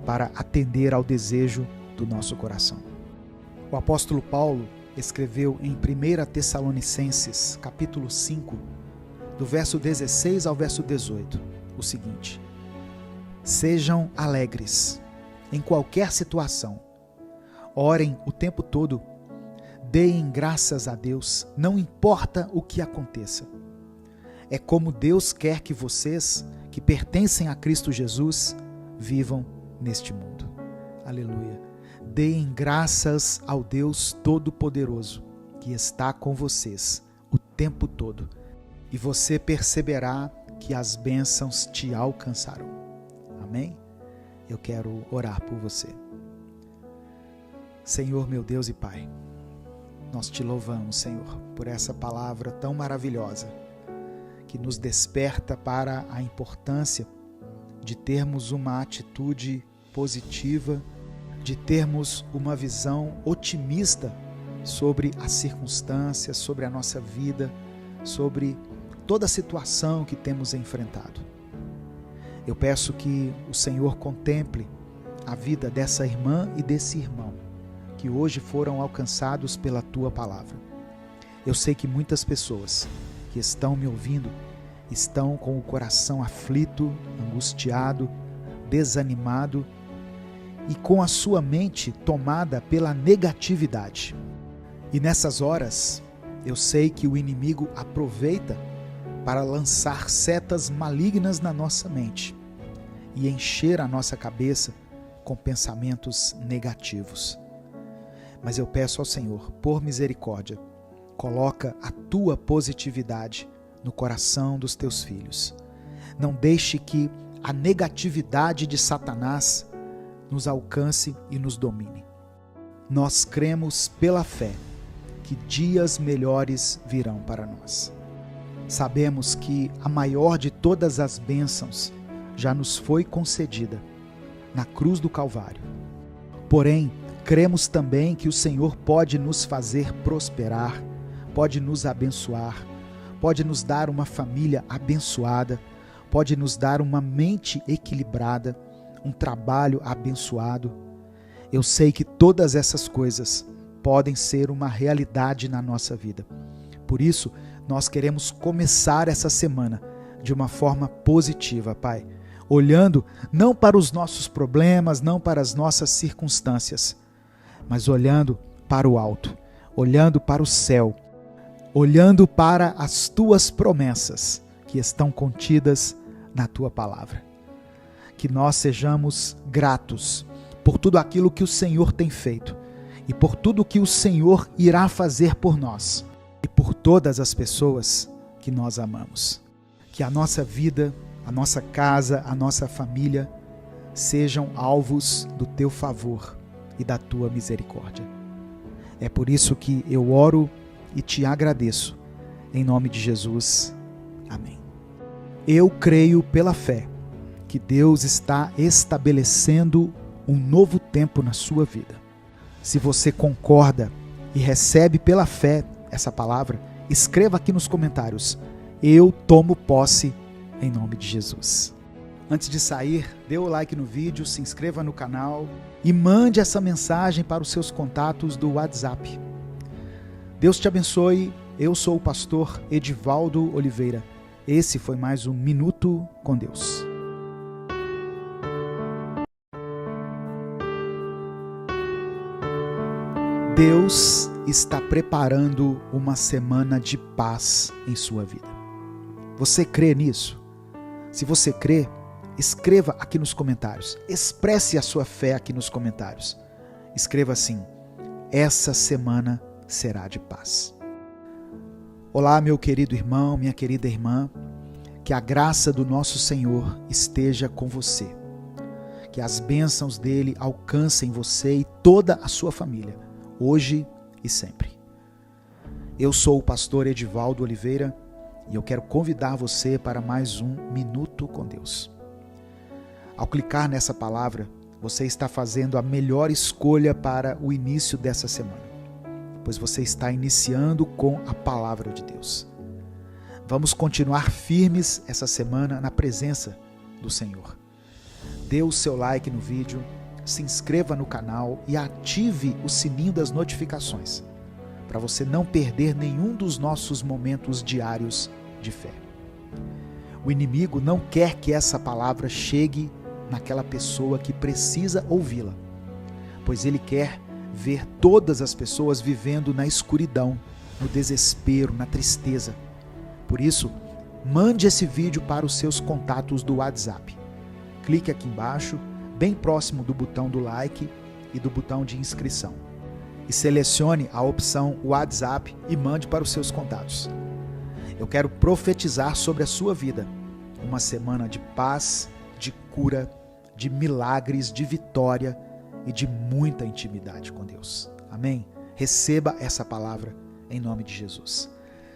para atender ao desejo do nosso coração. O apóstolo Paulo escreveu em 1 Tessalonicenses, capítulo 5, do verso 16 ao verso 18, o seguinte: sejam alegres em qualquer situação, orem o tempo todo, deem graças a Deus, não importa o que aconteça. É como Deus quer que vocês, que pertencem a Cristo Jesus, vivam neste mundo. Aleluia. Deem graças ao Deus Todo-Poderoso, que está com vocês o tempo todo, e você perceberá que as bênçãos te alcançarão. Amém? Eu quero orar por você. Senhor, meu Deus e Pai, nós te louvamos, Senhor, por essa palavra tão maravilhosa, que nos desperta para a importância de termos uma atitude positiva, de termos uma visão otimista sobre as circunstâncias, sobre a nossa vida, sobre toda a situação que temos enfrentado. Eu peço que o Senhor contemple a vida dessa irmã e desse irmão, que hoje foram alcançados pela Tua palavra. Eu sei que muitas pessoas que estão me ouvindo estão com o coração aflito, angustiado, desanimado e com a sua mente tomada pela negatividade. E nessas horas, eu sei que o inimigo aproveita para lançar setas malignas na nossa mente e encher a nossa cabeça com pensamentos negativos. Mas eu peço ao Senhor, por misericórdia, coloca a Tua positividade no coração dos Teus filhos. Não deixe que a negatividade de Satanás nos alcance e nos domine. Nós cremos pela fé que dias melhores virão para nós. Sabemos que a maior de todas as bênçãos já nos foi concedida na cruz do Calvário. Porém, cremos também que o Senhor pode nos fazer prosperar, pode nos abençoar, pode nos dar uma família abençoada, pode nos dar uma mente equilibrada, um trabalho abençoado. Eu sei que todas essas coisas podem ser uma realidade na nossa vida. Por isso, nós queremos começar essa semana de uma forma positiva, Pai, olhando não para os nossos problemas, não para as nossas circunstâncias, mas olhando para o alto, olhando para o céu, olhando para as Tuas promessas que estão contidas na Tua palavra. Que nós sejamos gratos por tudo aquilo que o Senhor tem feito e por tudo que o Senhor irá fazer por nós e por todas as pessoas que nós amamos. Que a nossa vida, a nossa casa, a nossa família sejam alvos do Teu favor e da Tua misericórdia. É por isso que eu oro e te agradeço, em nome de Jesus. Amém. Eu creio pela fé que Deus está estabelecendo um novo tempo na sua vida. Se você concorda e recebe pela fé essa palavra, escreva aqui nos comentários: eu tomo posse em nome de Jesus. Antes de sair, dê o like no vídeo, se inscreva no canal e mande essa mensagem para os seus contatos do WhatsApp. Deus te abençoe. Eu sou o pastor Edivaldo Oliveira. Esse foi mais um Minuto com Deus. Deus está preparando uma semana de paz em sua vida. Você crê nisso? Se você crê, escreva aqui nos comentários. Expresse a sua fé aqui nos comentários. Escreva assim: essa semana será de paz. Olá, meu querido irmão, minha querida irmã. Que a graça do nosso Senhor esteja com você. Que as bênçãos dele alcancem você e toda a sua família, hoje e sempre. Eu sou o pastor Edivaldo Oliveira e eu quero convidar você para mais um Minuto com Deus. Ao clicar nessa palavra, você está fazendo a melhor escolha para o início dessa semana, pois você está iniciando com a palavra de Deus. Vamos continuar firmes essa semana na presença do Senhor. Dê o seu like no vídeo, se inscreva no canal e ative o sininho das notificações, para você não perder nenhum dos nossos momentos diários de fé. O inimigo não quer que essa palavra chegue naquela pessoa que precisa ouvi-la, pois ele quer ver todas as pessoas vivendo na escuridão, no desespero, na tristeza. Por isso, mande esse vídeo para os seus contatos do WhatsApp. Clique aqui embaixo, bem próximo do botão do like e do botão de inscrição. E selecione a opção WhatsApp e mande para os seus contatos. Eu quero profetizar sobre a sua vida uma semana de paz, de cura, de milagres, de vitória e de muita intimidade com Deus. Amém? Receba essa palavra em nome de Jesus.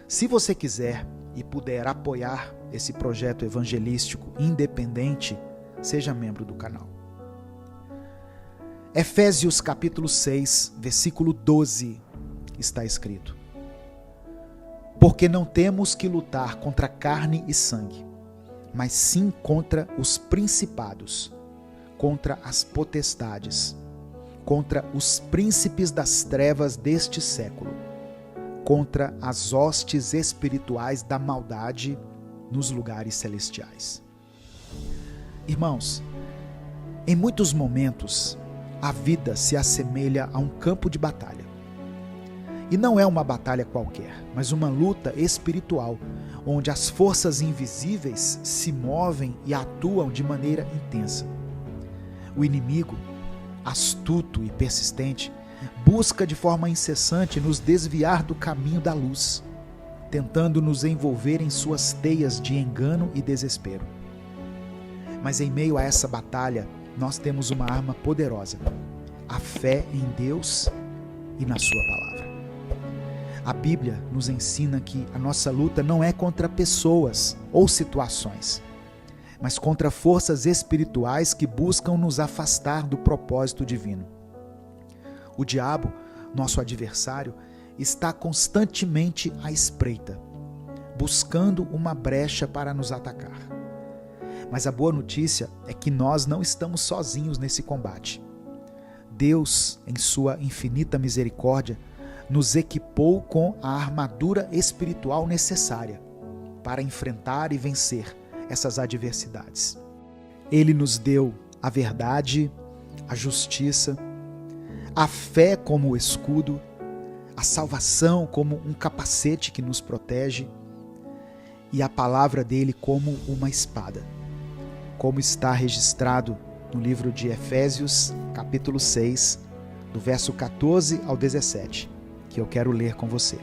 Se você quiser e puder apoiar esse projeto evangelístico independente, seja membro do canal. Efésios capítulo 6, versículo 12, está escrito: porque não temos que lutar contra carne e sangue, mas sim contra os principados, contra as potestades, contra os príncipes das trevas deste século, contra as hostes espirituais da maldade nos lugares celestiais. Irmãos, em muitos momentos, a vida se assemelha a um campo de batalha. E não é uma batalha qualquer, mas uma luta espiritual, onde as forças invisíveis se movem e atuam de maneira intensa. O inimigo, astuto e persistente, busca de forma incessante nos desviar do caminho da luz, tentando nos envolver em suas teias de engano e desespero. Mas em meio a essa batalha, nós temos uma arma poderosa: a fé em Deus e na sua palavra. A Bíblia nos ensina que a nossa luta não é contra pessoas ou situações, mas contra forças espirituais que buscam nos afastar do propósito divino. O diabo, nosso adversário, está constantemente à espreita, buscando uma brecha para nos atacar. Mas a boa notícia é que nós não estamos sozinhos nesse combate. Deus, em sua infinita misericórdia, nos equipou com a armadura espiritual necessária para enfrentar e vencer essas adversidades. Ele nos deu a verdade, a justiça, a fé como escudo, a salvação como um capacete que nos protege e a palavra dele como uma espada, como está registrado no livro de Efésios, capítulo 6, do verso 14 ao 17, que eu quero ler com você.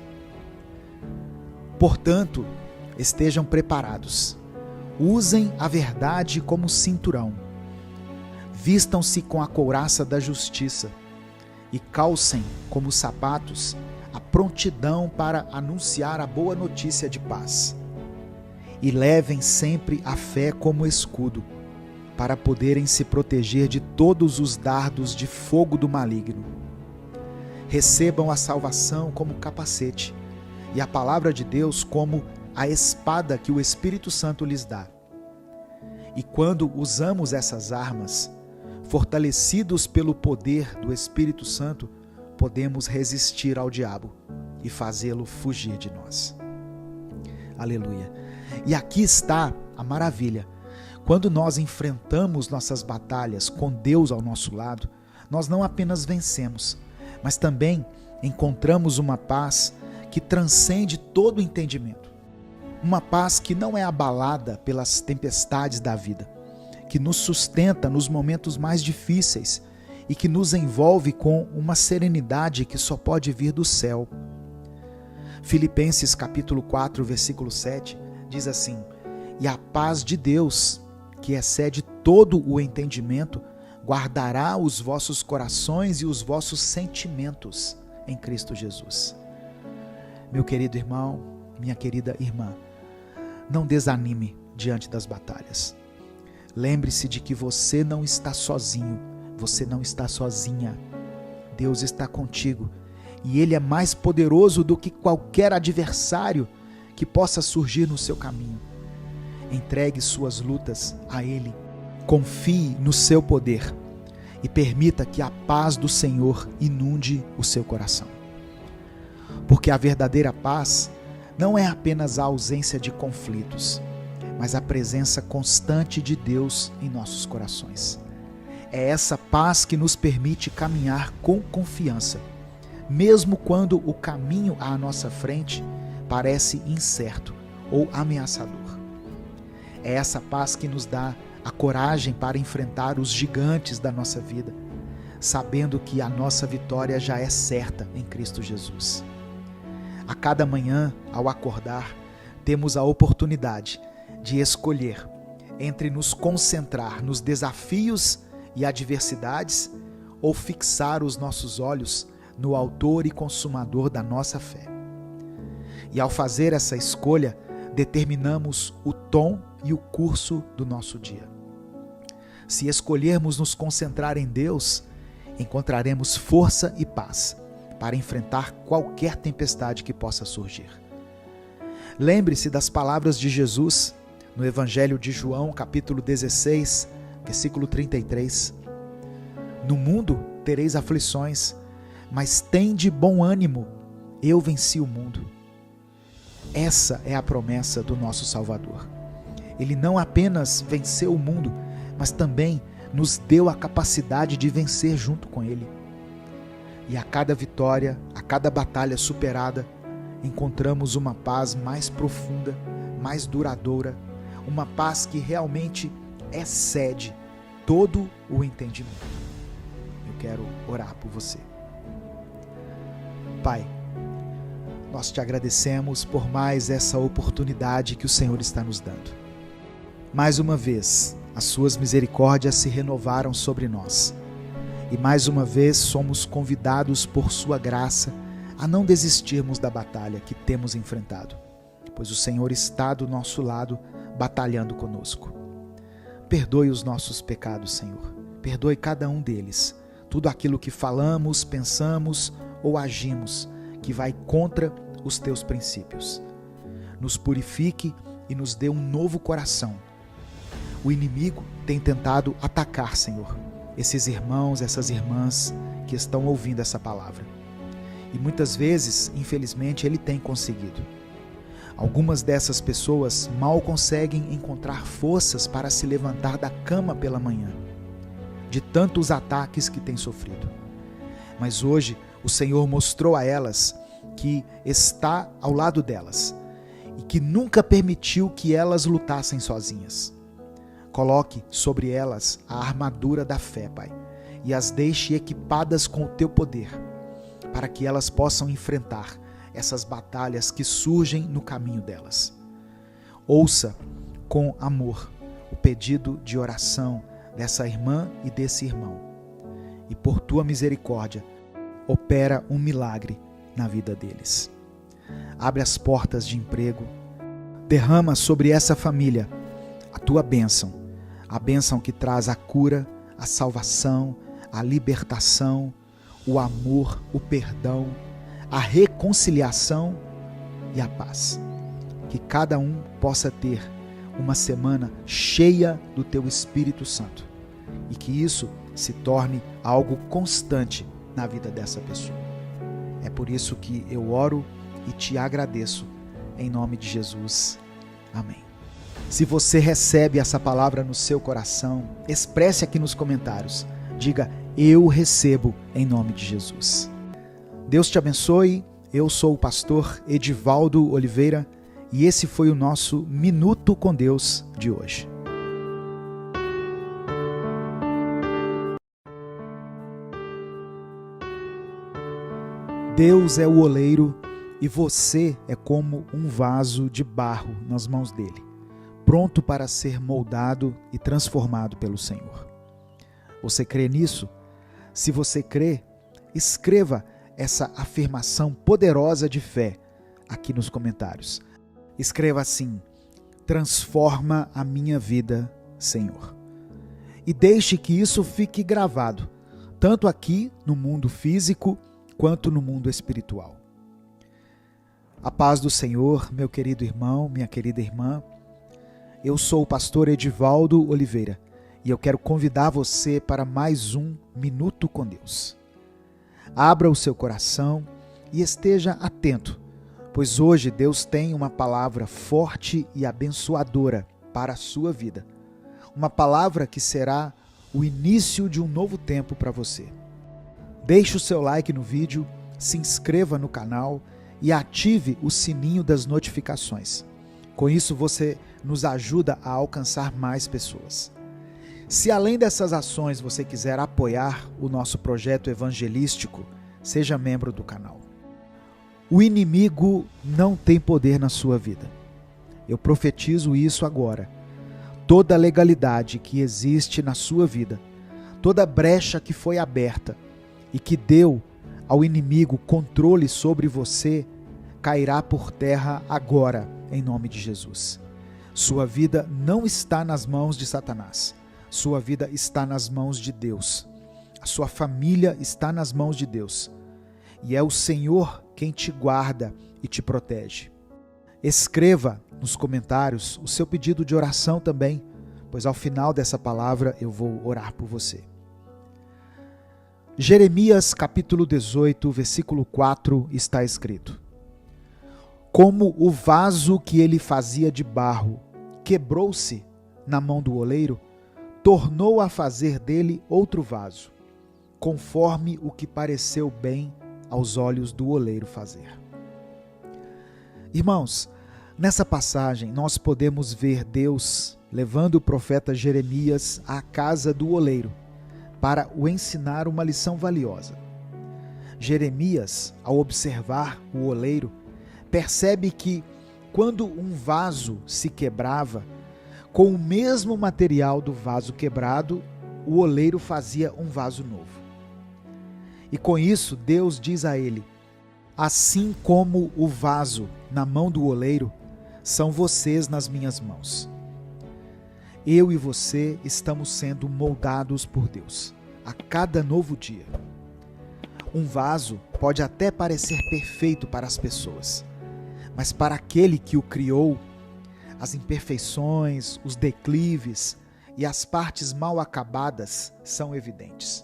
Portanto, estejam preparados, usem a verdade como cinturão, vistam-se com a couraça da justiça e calcem como sapatos a prontidão para anunciar a boa notícia de paz. E levem sempre a fé como escudo, para poderem se proteger de todos os dardos de fogo do maligno. Recebam a salvação como capacete e a palavra de Deus como a espada que o Espírito Santo lhes dá. E quando usamos essas armas, fortalecidos pelo poder do Espírito Santo, podemos resistir ao diabo e fazê-lo fugir de nós. Aleluia! E aqui está a maravilha. Quando nós enfrentamos nossas batalhas com Deus ao nosso lado, nós não apenas vencemos, mas também encontramos uma paz que transcende todo o entendimento. Uma paz que não é abalada pelas tempestades da vida, que nos sustenta nos momentos mais difíceis e que nos envolve com uma serenidade que só pode vir do céu. Filipenses capítulo 4, versículo 7, diz assim: e a paz de Deus, que excede todo o entendimento, guardará os vossos corações e os vossos sentimentos em Cristo Jesus. Meu querido irmão, minha querida irmã, não desanime diante das batalhas. Lembre-se de que você não está sozinho, você não está sozinha. Deus está contigo e Ele é mais poderoso do que qualquer adversário que possa surgir no seu caminho. Entregue suas lutas a Ele, confie no seu poder e permita que a paz do Senhor inunde o seu coração. Porque a verdadeira paz não é apenas a ausência de conflitos, mas a presença constante de Deus em nossos corações. É essa paz que nos permite caminhar com confiança, mesmo quando o caminho à nossa frente parece incerto ou ameaçador. É essa paz que nos dá a coragem para enfrentar os gigantes da nossa vida, sabendo que a nossa vitória já é certa em Cristo Jesus. A cada manhã, ao acordar, temos a oportunidade de escolher entre nos concentrar nos desafios e adversidades ou fixar os nossos olhos no autor e consumador da nossa fé. E ao fazer essa escolha, determinamos o tom e o curso do nosso dia. Se escolhermos nos concentrar em Deus, encontraremos força e paz para enfrentar qualquer tempestade que possa surgir. Lembre-se das palavras de Jesus no Evangelho de João, capítulo 16, versículo 33. No mundo tereis aflições, mas tende bom ânimo, eu venci o mundo. Essa é a promessa do nosso Salvador. Ele não apenas venceu o mundo, mas também nos deu a capacidade de vencer junto com Ele. E a cada vitória, a cada batalha superada, encontramos uma paz mais profunda, mais duradoura, uma paz que realmente excede todo o entendimento. Eu quero orar por você. Pai, nós te agradecemos por mais essa oportunidade que o Senhor está nos dando. Mais uma vez, as suas misericórdias se renovaram sobre nós. E mais uma vez somos convidados por sua graça a não desistirmos da batalha que temos enfrentado, pois o Senhor está do nosso lado, batalhando conosco. Perdoe os nossos pecados, Senhor. Perdoe cada um deles. Tudo aquilo que falamos, pensamos ou agimos que vai contra os teus princípios. Nos purifique e nos dê um novo coração. O inimigo tem tentado atacar, Senhor, esses irmãos, essas irmãs que estão ouvindo essa palavra. E muitas vezes, infelizmente, ele tem conseguido. Algumas dessas pessoas mal conseguem encontrar forças para se levantar da cama pela manhã, de tantos ataques que têm sofrido. Mas hoje o Senhor mostrou a elas que está ao lado delas e que nunca permitiu que elas lutassem sozinhas. Coloque sobre elas a armadura da fé, Pai, e as deixe equipadas com o teu poder, para que elas possam enfrentar essas batalhas que surgem no caminho delas. Ouça com amor o pedido de oração dessa irmã e desse irmão, e por tua misericórdia, opera um milagre na vida deles. Abre as portas de emprego, derrama sobre essa família a tua bênção, a bênção que traz a cura, a salvação, a libertação, o amor, o perdão, a reconciliação e a paz. Que cada um possa ter uma semana cheia do teu Espírito Santo e que isso se torne algo constante na vida dessa pessoa. É por isso que eu oro e te agradeço em nome de Jesus. Amém. Se você recebe essa palavra no seu coração, expresse aqui nos comentários. Diga, eu recebo em nome de Jesus. Deus te abençoe. Eu sou o pastor Edivaldo Oliveira e esse foi o nosso Minuto com Deus de hoje. Deus é o oleiro e você é como um vaso de barro nas mãos dele, pronto para ser moldado e transformado pelo Senhor. Você crê nisso? Se você crê, escreva essa afirmação poderosa de fé aqui nos comentários. Escreva assim: transforma a minha vida, Senhor. E deixe que isso fique gravado, tanto aqui no mundo físico, quanto no mundo espiritual. A paz do Senhor, meu querido irmão, minha querida irmã. Eu sou o pastor Edivaldo Oliveira e eu quero convidar você para mais um Minuto com Deus. Abra o seu coração e esteja atento, pois hoje Deus tem uma palavra forte e abençoadora para a sua vida. Uma palavra que será o início de um novo tempo para você. Deixe o seu like no vídeo, se inscreva no canal e ative o sininho das notificações. Com isso você nos ajuda a alcançar mais pessoas. Se além dessas ações você quiser apoiar o nosso projeto evangelístico, seja membro do canal. O inimigo não tem poder na sua vida. Eu profetizo isso agora. Toda legalidade que existe na sua vida, toda brecha que foi aberta e que deu ao inimigo controle sobre você, cairá por terra agora, em nome de Jesus. Sua vida não está nas mãos de Satanás. Sua vida está nas mãos de Deus. A sua família está nas mãos de Deus. E é o Senhor quem te guarda e te protege. Escreva nos comentários o seu pedido de oração também, pois ao final dessa palavra eu vou orar por você. Jeremias capítulo 18, versículo 4 está escrito: Como o vaso que ele fazia de barro quebrou-se na mão do oleiro, tornou a fazer dele outro vaso, conforme o que pareceu bem aos olhos do oleiro fazer. Irmãos, nessa passagem nós podemos ver Deus levando o profeta Jeremias à casa do oleiro para o ensinar uma lição valiosa. Jeremias, ao observar o oleiro, percebe que quando um vaso se quebrava, com o mesmo material do vaso quebrado, o oleiro fazia um vaso novo. E com isso, Deus diz a ele: assim como o vaso na mão do oleiro, são vocês nas minhas mãos. Eu e você estamos sendo moldados por Deus a cada novo dia. Um vaso pode até parecer perfeito para as pessoas, mas para aquele que o criou, as imperfeições, os declives e as partes mal acabadas são evidentes.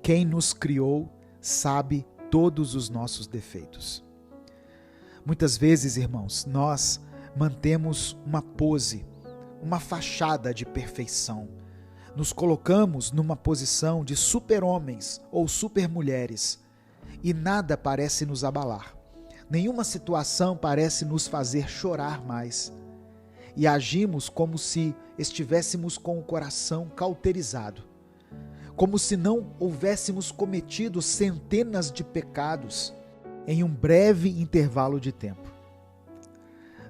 Quem nos criou sabe todos os nossos defeitos. Muitas vezes, irmãos, nós mantemos uma pose, uma fachada de perfeição. Nos colocamos numa posição de super-homens ou super-mulheres e nada parece nos abalar. Nenhuma situação parece nos fazer chorar mais. E agimos como se estivéssemos com o coração cauterizado, como se não houvéssemos cometido centenas de pecados em um breve intervalo de tempo.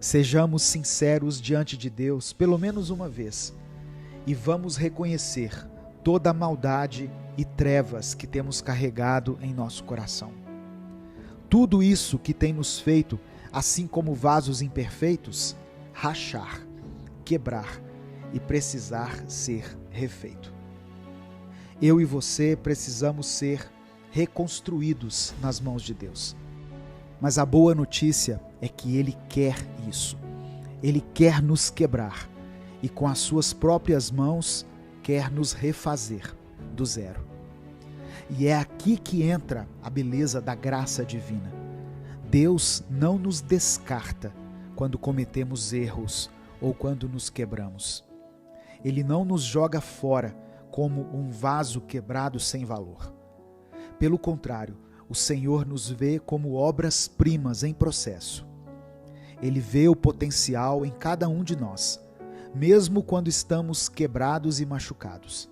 Sejamos sinceros diante de Deus pelo menos uma vez e vamos reconhecer toda a maldade e trevas que temos carregado em nosso coração. Tudo isso que tem nos feito, assim como vasos imperfeitos, rachar, quebrar e precisar ser refeito. Eu e você precisamos ser reconstruídos nas mãos de Deus. Mas a boa notícia é que Ele quer isso. Ele quer nos quebrar e com as suas próprias mãos quer nos refazer do zero. E é aqui que entra a beleza da graça divina. Deus não nos descarta quando cometemos erros ou quando nos quebramos. Ele não nos joga fora como um vaso quebrado sem valor. Pelo contrário, o Senhor nos vê como obras-primas em processo. Ele vê o potencial em cada um de nós, mesmo quando estamos quebrados e machucados.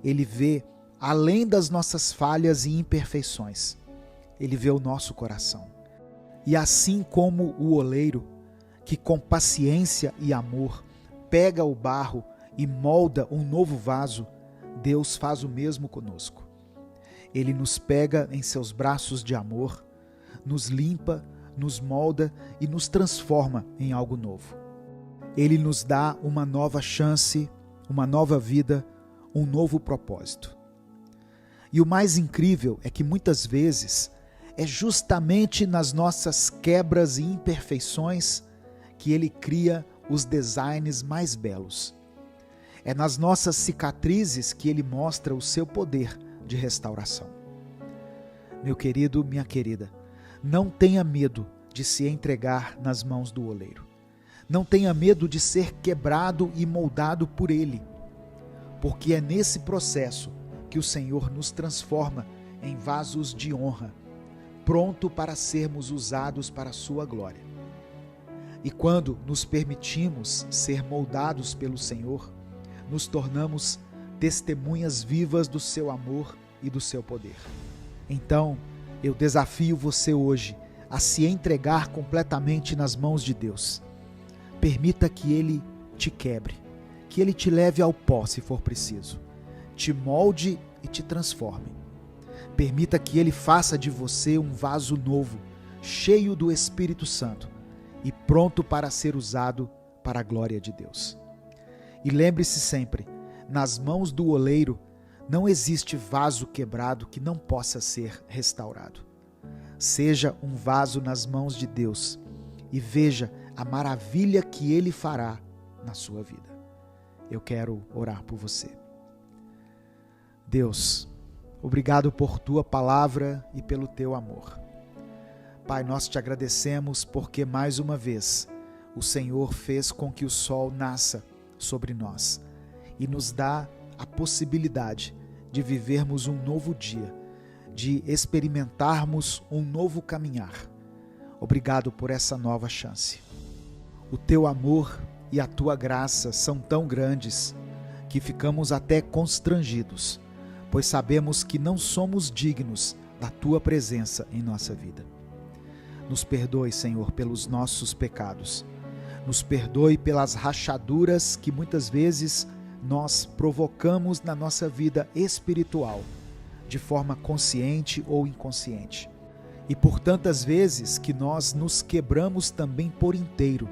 Ele vê além das nossas falhas e imperfeições. Ele vê o nosso coração. E assim como o oleiro, que com paciência e amor pega o barro e molda um novo vaso, Deus faz o mesmo conosco. Ele nos pega em seus braços de amor, nos limpa, nos molda e nos transforma em algo novo. Ele nos dá uma nova chance, uma nova vida, um novo propósito. E o mais incrível é que muitas vezes é justamente nas nossas quebras e imperfeições que Ele cria os designs mais belos. É nas nossas cicatrizes que Ele mostra o seu poder de restauração. Meu querido, minha querida, não tenha medo de se entregar nas mãos do oleiro. Não tenha medo de ser quebrado e moldado por Ele, porque é nesse processo que o Senhor nos transforma em vasos de honra, pronto para sermos usados para a sua glória. E quando nos permitimos ser moldados pelo Senhor, nos tornamos testemunhas vivas do seu amor e do seu poder. Então, eu desafio você hoje a se entregar completamente nas mãos de Deus. Permita que Ele te quebre, que Ele te leve ao pó se for preciso, te molde e te transforme. Permita que Ele faça de você um vaso novo, cheio do Espírito Santo e pronto para ser usado para a glória de Deus. E lembre-se sempre, nas mãos do oleiro não existe vaso quebrado que não possa ser restaurado. Seja um vaso nas mãos de Deus e veja a maravilha que Ele fará na sua vida. Eu quero orar por você. Deus, obrigado por Tua palavra e pelo Teu amor. Pai, nós te agradecemos porque mais uma vez o Senhor fez com que o sol nasça sobre nós e nos dá a possibilidade de vivermos um novo dia, de experimentarmos um novo caminhar. Obrigado por essa nova chance. O Teu amor e a Tua graça são tão grandes que ficamos até constrangidos, pois sabemos que não somos dignos da Tua presença em nossa vida. Nos perdoe, Senhor, pelos nossos pecados. Nos perdoe pelas rachaduras que muitas vezes nós provocamos na nossa vida espiritual, de forma consciente ou inconsciente. E por tantas vezes que nós nos quebramos também por inteiro,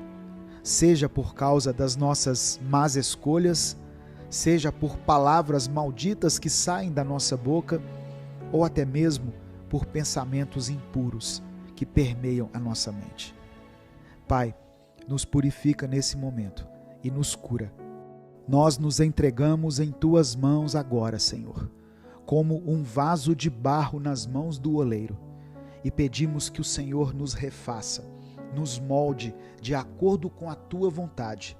seja por causa das nossas más escolhas, seja por palavras malditas que saem da nossa boca, ou até mesmo por pensamentos impuros que permeiam a nossa mente. Pai, nos purifica nesse momento e nos cura. Nós nos entregamos em Tuas mãos agora, Senhor, como um vaso de barro nas mãos do oleiro, e pedimos que o Senhor nos refaça, nos molde de acordo com a Tua vontade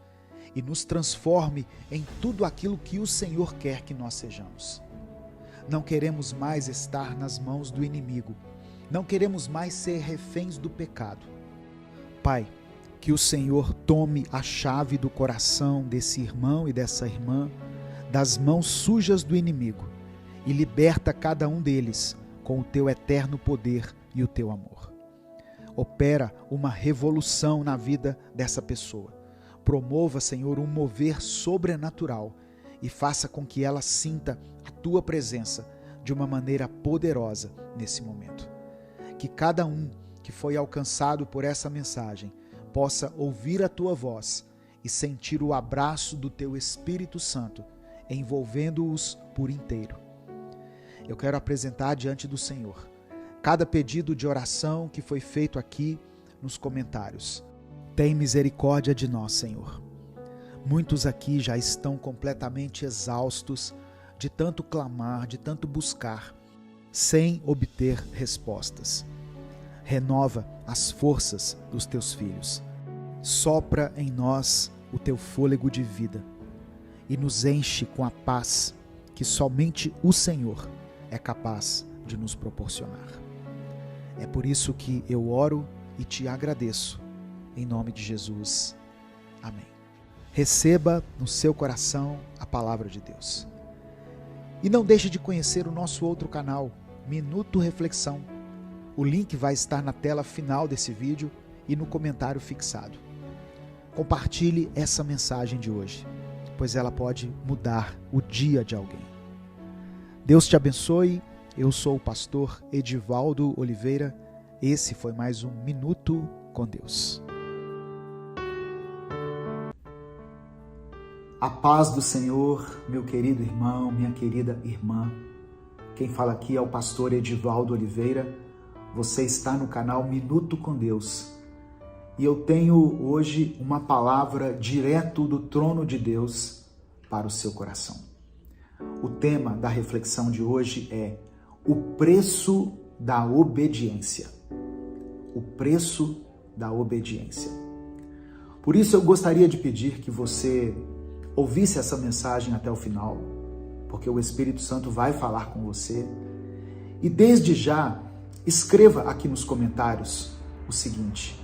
e nos transforme em tudo aquilo que o Senhor quer que nós sejamos. Não queremos mais estar nas mãos do inimigo, não queremos mais ser reféns do pecado. Pai, que o Senhor tome a chave do coração desse irmão e dessa irmã das mãos sujas do inimigo e liberta cada um deles com o Teu eterno poder e o Teu amor. Opera uma revolução na vida dessa pessoa. Promova, Senhor, um mover sobrenatural e faça com que ela sinta a Tua presença de uma maneira poderosa nesse momento. Que cada um que foi alcançado por essa mensagem possa ouvir a Tua voz e sentir o abraço do Teu Espírito Santo, envolvendo-os por inteiro. Eu quero apresentar diante do Senhor cada pedido de oração que foi feito aqui nos comentários. Tem misericórdia de nós, Senhor. Muitos aqui já estão completamente exaustos de tanto clamar, de tanto buscar, sem obter respostas. Renova as forças dos Teus filhos. Sopra em nós o Teu fôlego de vida e nos enche com a paz que somente o Senhor é capaz de nos proporcionar. É por isso que eu oro e te agradeço, em nome de Jesus. Amém. Receba no seu coração a palavra de Deus. E não deixe de conhecer o nosso outro canal, Minuto Reflexão. O link vai estar na tela final desse vídeo e no comentário fixado. Compartilhe essa mensagem de hoje, pois ela pode mudar o dia de alguém. Deus te abençoe. Eu sou o pastor Edivaldo Oliveira. Esse foi mais um Minuto com Deus. A paz do Senhor, meu querido irmão, minha querida irmã. Quem fala aqui é o pastor Edivaldo Oliveira. Você está no canal Minuto com Deus. E eu tenho hoje uma palavra direto do trono de Deus para o seu coração. O tema da reflexão de hoje é o preço da obediência. O preço da obediência. Por isso eu gostaria de pedir que você ouvisse essa mensagem até o final, porque o Espírito Santo vai falar com você. E desde já, escreva aqui nos comentários o seguinte: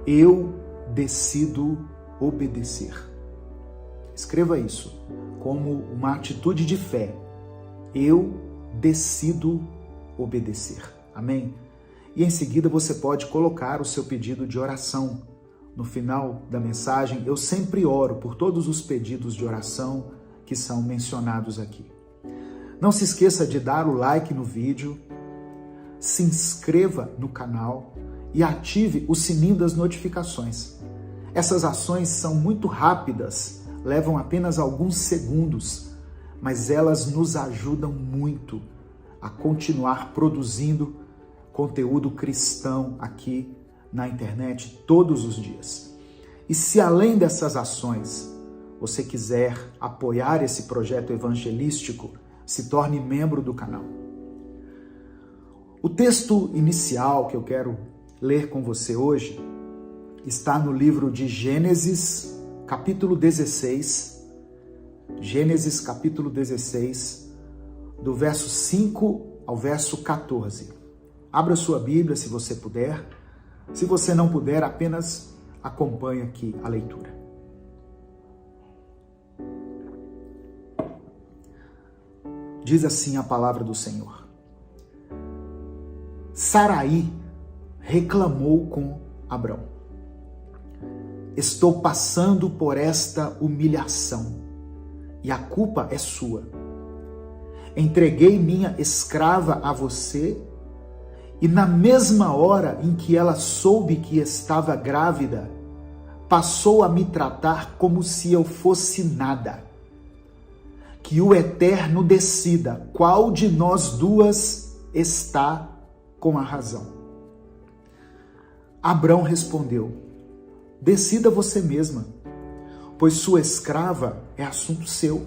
eu decido obedecer. Escreva isso como uma atitude de fé. Eu decido obedecer. Amém? E em seguida você pode colocar o seu pedido de oração. No final da mensagem, eu sempre oro por todos os pedidos de oração que são mencionados aqui. Não se esqueça de dar o like no vídeo, se inscreva no canal e ative o sininho das notificações. Essas ações são muito rápidas, levam apenas alguns segundos, mas elas nos ajudam muito a continuar produzindo conteúdo cristão aqui na internet todos os dias. E se além dessas ações você quiser apoiar esse projeto evangelístico, se torne membro do canal. O texto inicial que eu quero ler com você hoje está no livro de Gênesis, capítulo 16. Gênesis, capítulo 16, do verso 5 ao verso 14. Abra sua Bíblia se você puder. Se você não puder, apenas acompanhe aqui a leitura. Diz assim a palavra do Senhor. Saraí reclamou com Abrão: estou passando por esta humilhação e a culpa é sua. Entreguei minha escrava a você e na mesma hora em que ela soube que estava grávida, passou a me tratar como se eu fosse nada. Que o Eterno decida qual de nós duas está com a razão. Abrão respondeu: decida você mesma, pois sua escrava é assunto seu.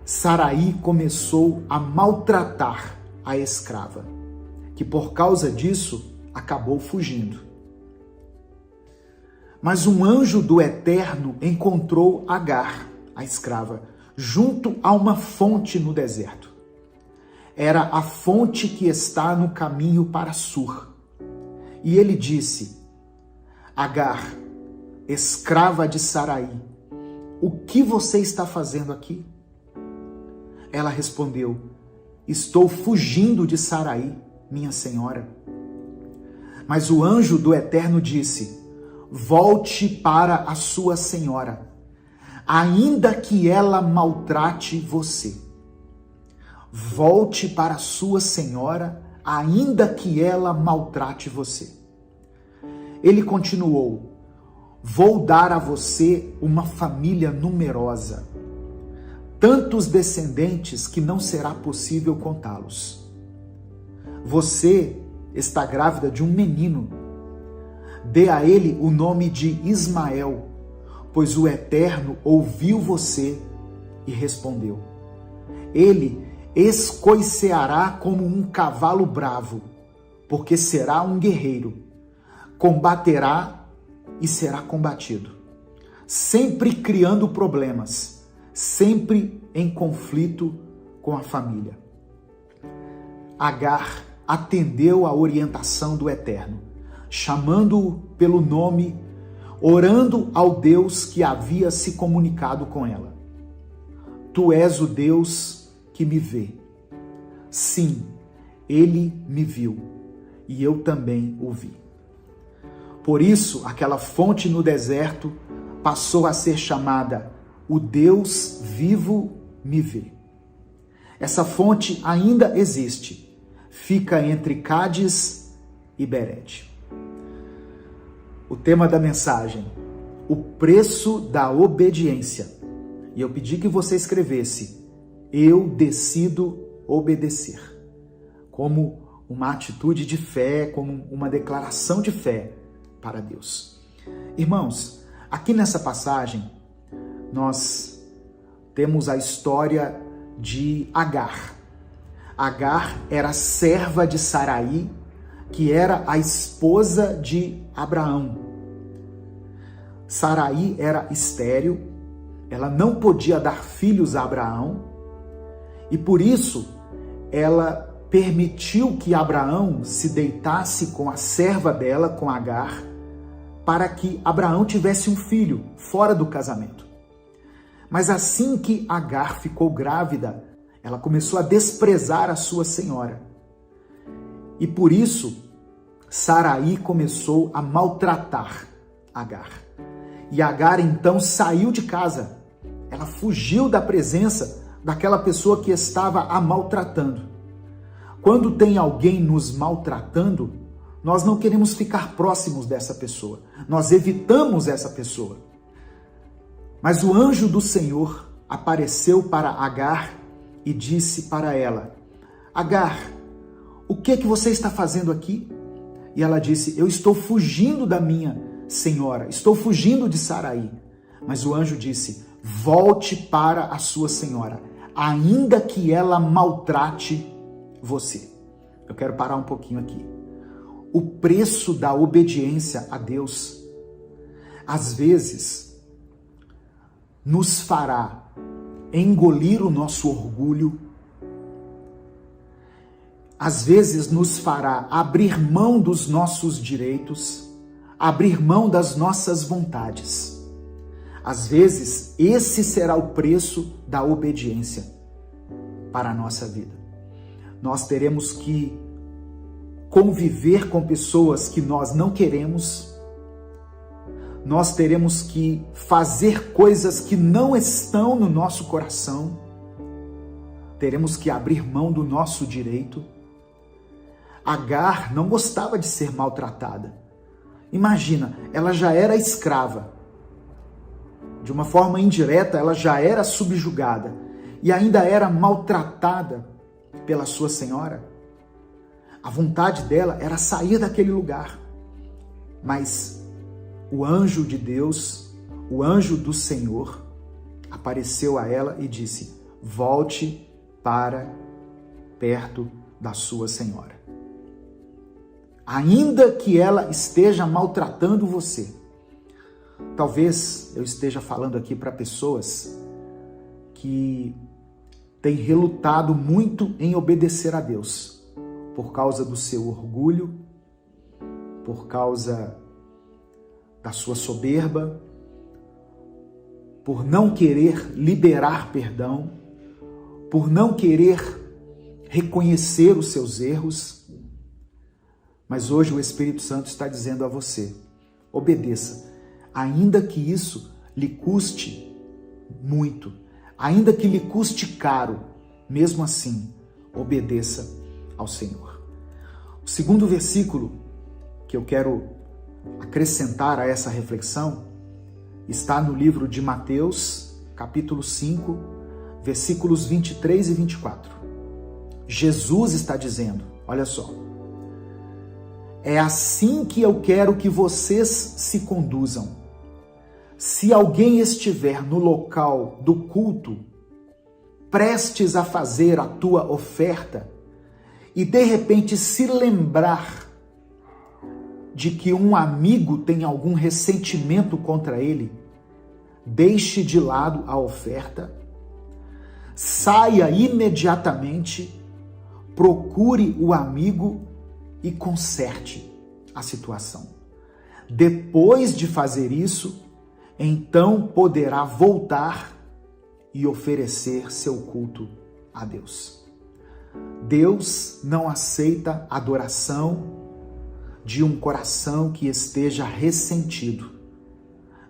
Saraí começou a maltratar a escrava, que por causa disso acabou fugindo. Mas um anjo do Eterno encontrou Agar, a escrava, junto a uma fonte no deserto. Era a fonte que está no caminho para Sur. E ele disse: Agar, escrava de Saraí, o que você está fazendo aqui? Ela respondeu: estou fugindo de Saraí, minha senhora. Mas o anjo do Eterno disse: volte para a sua senhora, ainda que ela maltrate você. Volte para a sua senhora, ainda que ela maltrate você. Ele continuou: vou dar a você uma família numerosa, tantos descendentes que não será possível contá-los. Você está grávida de um menino. Dê a ele o nome de Ismael, pois o Eterno ouviu você e respondeu. Ele escoiceará como um cavalo bravo, porque será um guerreiro. Combaterá e será combatido, sempre criando problemas, sempre em conflito com a família. Agar atendeu à orientação do Eterno, chamando-o pelo nome, orando ao Deus que havia se comunicado com ela. Tu és o Deus que me vê. Sim, ele me viu e eu também o vi. Por isso, aquela fonte no deserto passou a ser chamada O Deus Vivo Me Vê. Essa fonte ainda existe. Fica entre Cádiz e Bered. O tema da mensagem: o preço da obediência. E eu pedi que você escrevesse: eu decido obedecer. Como uma atitude de fé, como uma declaração de fé para Deus. Irmãos, aqui nessa passagem, nós temos a história de Agar. Agar era serva de Saraí, que era a esposa de Abraão. Saraí era estéril, ela não podia dar filhos a Abraão, e por isso ela permitiu que Abraão se deitasse com a serva dela, com Agar, para que Abraão tivesse um filho fora do casamento. Mas assim que Agar ficou grávida, ela começou a desprezar a sua senhora. E por isso, Saraí começou a maltratar Agar. E Agar então saiu de casa. Ela fugiu da presença daquela pessoa que estava a maltratando. Quando tem alguém nos maltratando, nós não queremos ficar próximos dessa pessoa. Nós evitamos essa pessoa. Mas o anjo do Senhor apareceu para Agar e disse para ela: Agar, o que você está fazendo aqui? E ela disse: eu estou fugindo da minha senhora, estou fugindo de Saraí. Mas o anjo disse: volte para a sua senhora, ainda que ela maltrate você. Eu quero parar um pouquinho aqui. O preço da obediência a Deus, às vezes, nos fará engolir o nosso orgulho, às vezes nos fará abrir mão dos nossos direitos, abrir mão das nossas vontades. Às vezes, esse será o preço da obediência para a nossa vida. Nós teremos que conviver com pessoas que nós não queremos, nós teremos que fazer coisas que não estão no nosso coração, teremos que abrir mão do nosso direito. Agar não gostava de ser maltratada. Imagina, ela já era escrava. De uma forma indireta, ela já era subjugada e ainda era maltratada pela sua senhora. A vontade dela era sair daquele lugar. Mas o anjo de Deus, o anjo do Senhor, apareceu a ela e disse: volte para perto da sua senhora. Ainda que ela esteja maltratando você. Talvez eu esteja falando aqui para pessoas que têm relutado muito em obedecer a Deus, por causa do seu orgulho, por causa da sua soberba, por não querer liberar perdão, por não querer reconhecer os seus erros. Mas hoje o Espírito Santo está dizendo a você: obedeça, ainda que isso lhe custe muito, ainda que lhe custe caro, mesmo assim, obedeça ao Senhor. O segundo versículo que eu quero acrescentar a essa reflexão está no livro de Mateus, capítulo 5, versículos 23 e 24. Jesus está dizendo, olha só: é assim que eu quero que vocês se conduzam. Se alguém estiver no local do culto, prestes a fazer a tua oferta, e de repente se lembrar de que um amigo tem algum ressentimento contra ele, deixe de lado a oferta, saia imediatamente, procure o amigo e conserte a situação. Depois de fazer isso, então poderá voltar e oferecer seu culto a Deus. Deus não aceita adoração de um coração que esteja ressentido.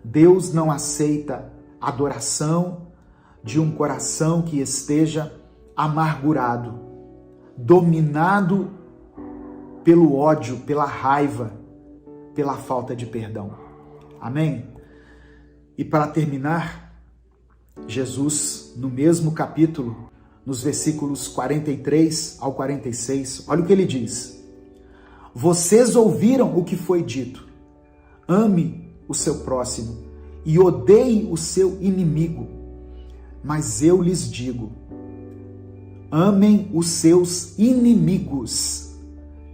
Deus não aceita adoração de um coração que esteja amargurado, dominado pelo ódio, pela raiva, pela falta de perdão. Amém? E para terminar, Jesus, no mesmo capítulo, nos versículos 43 ao 46, olha o que ele diz: vocês ouviram o que foi dito, ame o seu próximo e odeie o seu inimigo. Mas eu lhes digo, amem os seus inimigos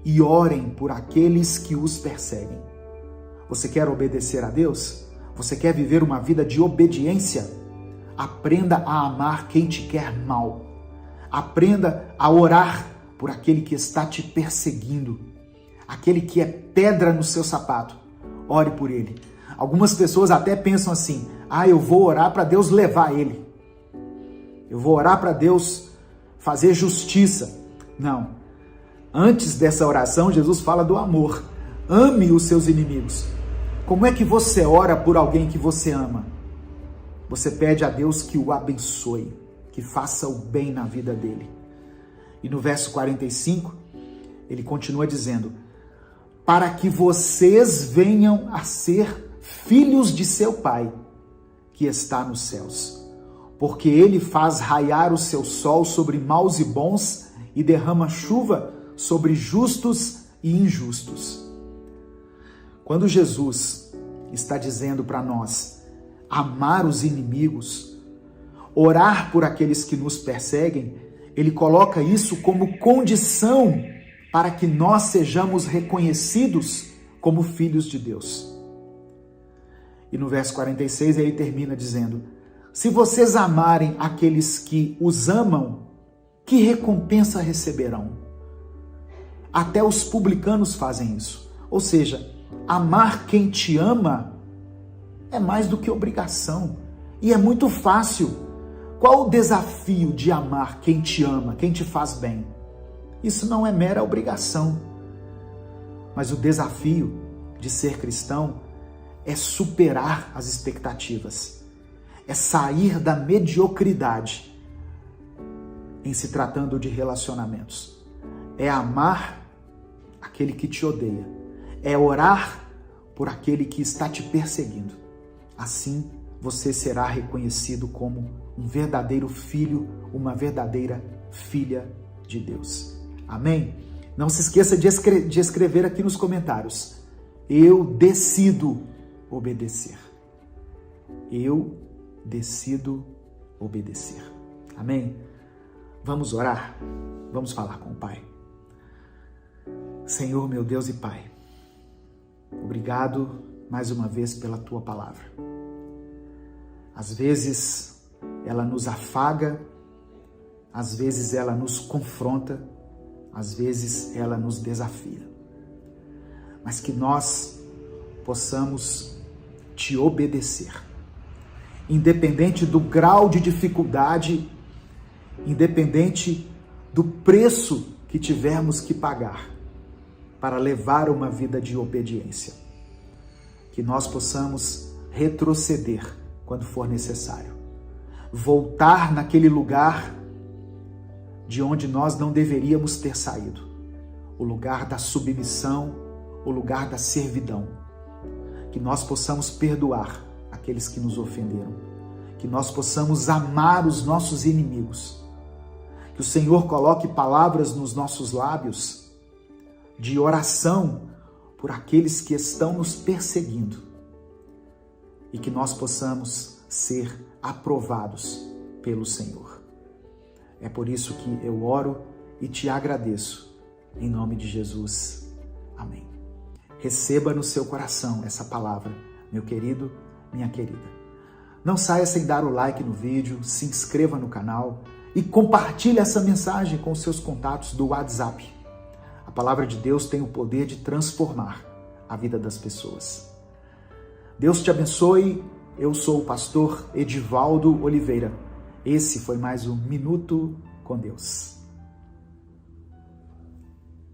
e orem por aqueles que os perseguem. Você quer obedecer a Deus? Você quer viver uma vida de obediência? Aprenda a amar quem te quer mal. Aprenda a orar por aquele que está te perseguindo, aquele que é pedra no seu sapato. Ore por ele. Algumas pessoas até pensam assim: eu vou orar para Deus levar ele. Eu vou orar para Deus fazer justiça. Não. Antes dessa oração, Jesus fala do amor. Ame os seus inimigos. Como é que você ora por alguém que você ama? Você pede a Deus que o abençoe, que faça o bem na vida dele. E no verso 45, ele continua dizendo: para que vocês venham a ser filhos de seu Pai, que está nos céus. Porque ele faz raiar o seu sol sobre maus e bons e derrama chuva sobre justos e injustos. Quando Jesus está dizendo para nós amar os inimigos, orar por aqueles que nos perseguem, ele coloca isso como condição para que nós sejamos reconhecidos como filhos de Deus. E no verso 46 ele termina dizendo: se vocês amarem aqueles que os amam, que recompensa receberão? Até os publicanos fazem isso. Ou seja, amar quem te ama é mais do que obrigação. E é muito fácil. Qual o desafio de amar quem te ama, quem te faz bem? Isso não é mera obrigação. Mas o desafio de ser cristão é superar as expectativas. É sair da mediocridade em se tratando de relacionamentos. É amar aquele que te odeia. É orar por aquele que está te perseguindo. Assim, você será reconhecido como um verdadeiro filho, uma verdadeira filha de Deus. Amém? Não se esqueça de escrever aqui nos comentários: eu decido obedecer. Eu decido obedecer. Amém? Vamos orar? Vamos falar com o Pai. Senhor, meu Deus e Pai, obrigado mais uma vez pela Tua palavra. Às vezes ela nos afaga, às vezes ela nos confronta, às vezes ela nos desafia. Mas que nós possamos Te obedecer. Independente do grau de dificuldade, independente do preço que tivermos que pagar para levar uma vida de obediência. Que nós possamos retroceder quando for necessário. Voltar naquele lugar de onde nós não deveríamos ter saído. O lugar da submissão, o lugar da servidão. Que nós possamos perdoar aqueles que nos ofenderam. Que nós possamos amar os nossos inimigos. Que o Senhor coloque palavras nos nossos lábios de oração por aqueles que estão nos perseguindo. E que nós possamos ser aprovados pelo Senhor. É por isso que eu oro e te agradeço. Em nome de Jesus. Amém. Receba no seu coração essa palavra, meu querido, minha querida. Não saia sem dar o like no vídeo, se inscreva no canal e compartilhe essa mensagem com seus contatos do WhatsApp. A palavra de Deus tem o poder de transformar a vida das pessoas. Deus te abençoe. Eu sou o pastor Edivaldo Oliveira. Esse foi mais um Minuto com Deus.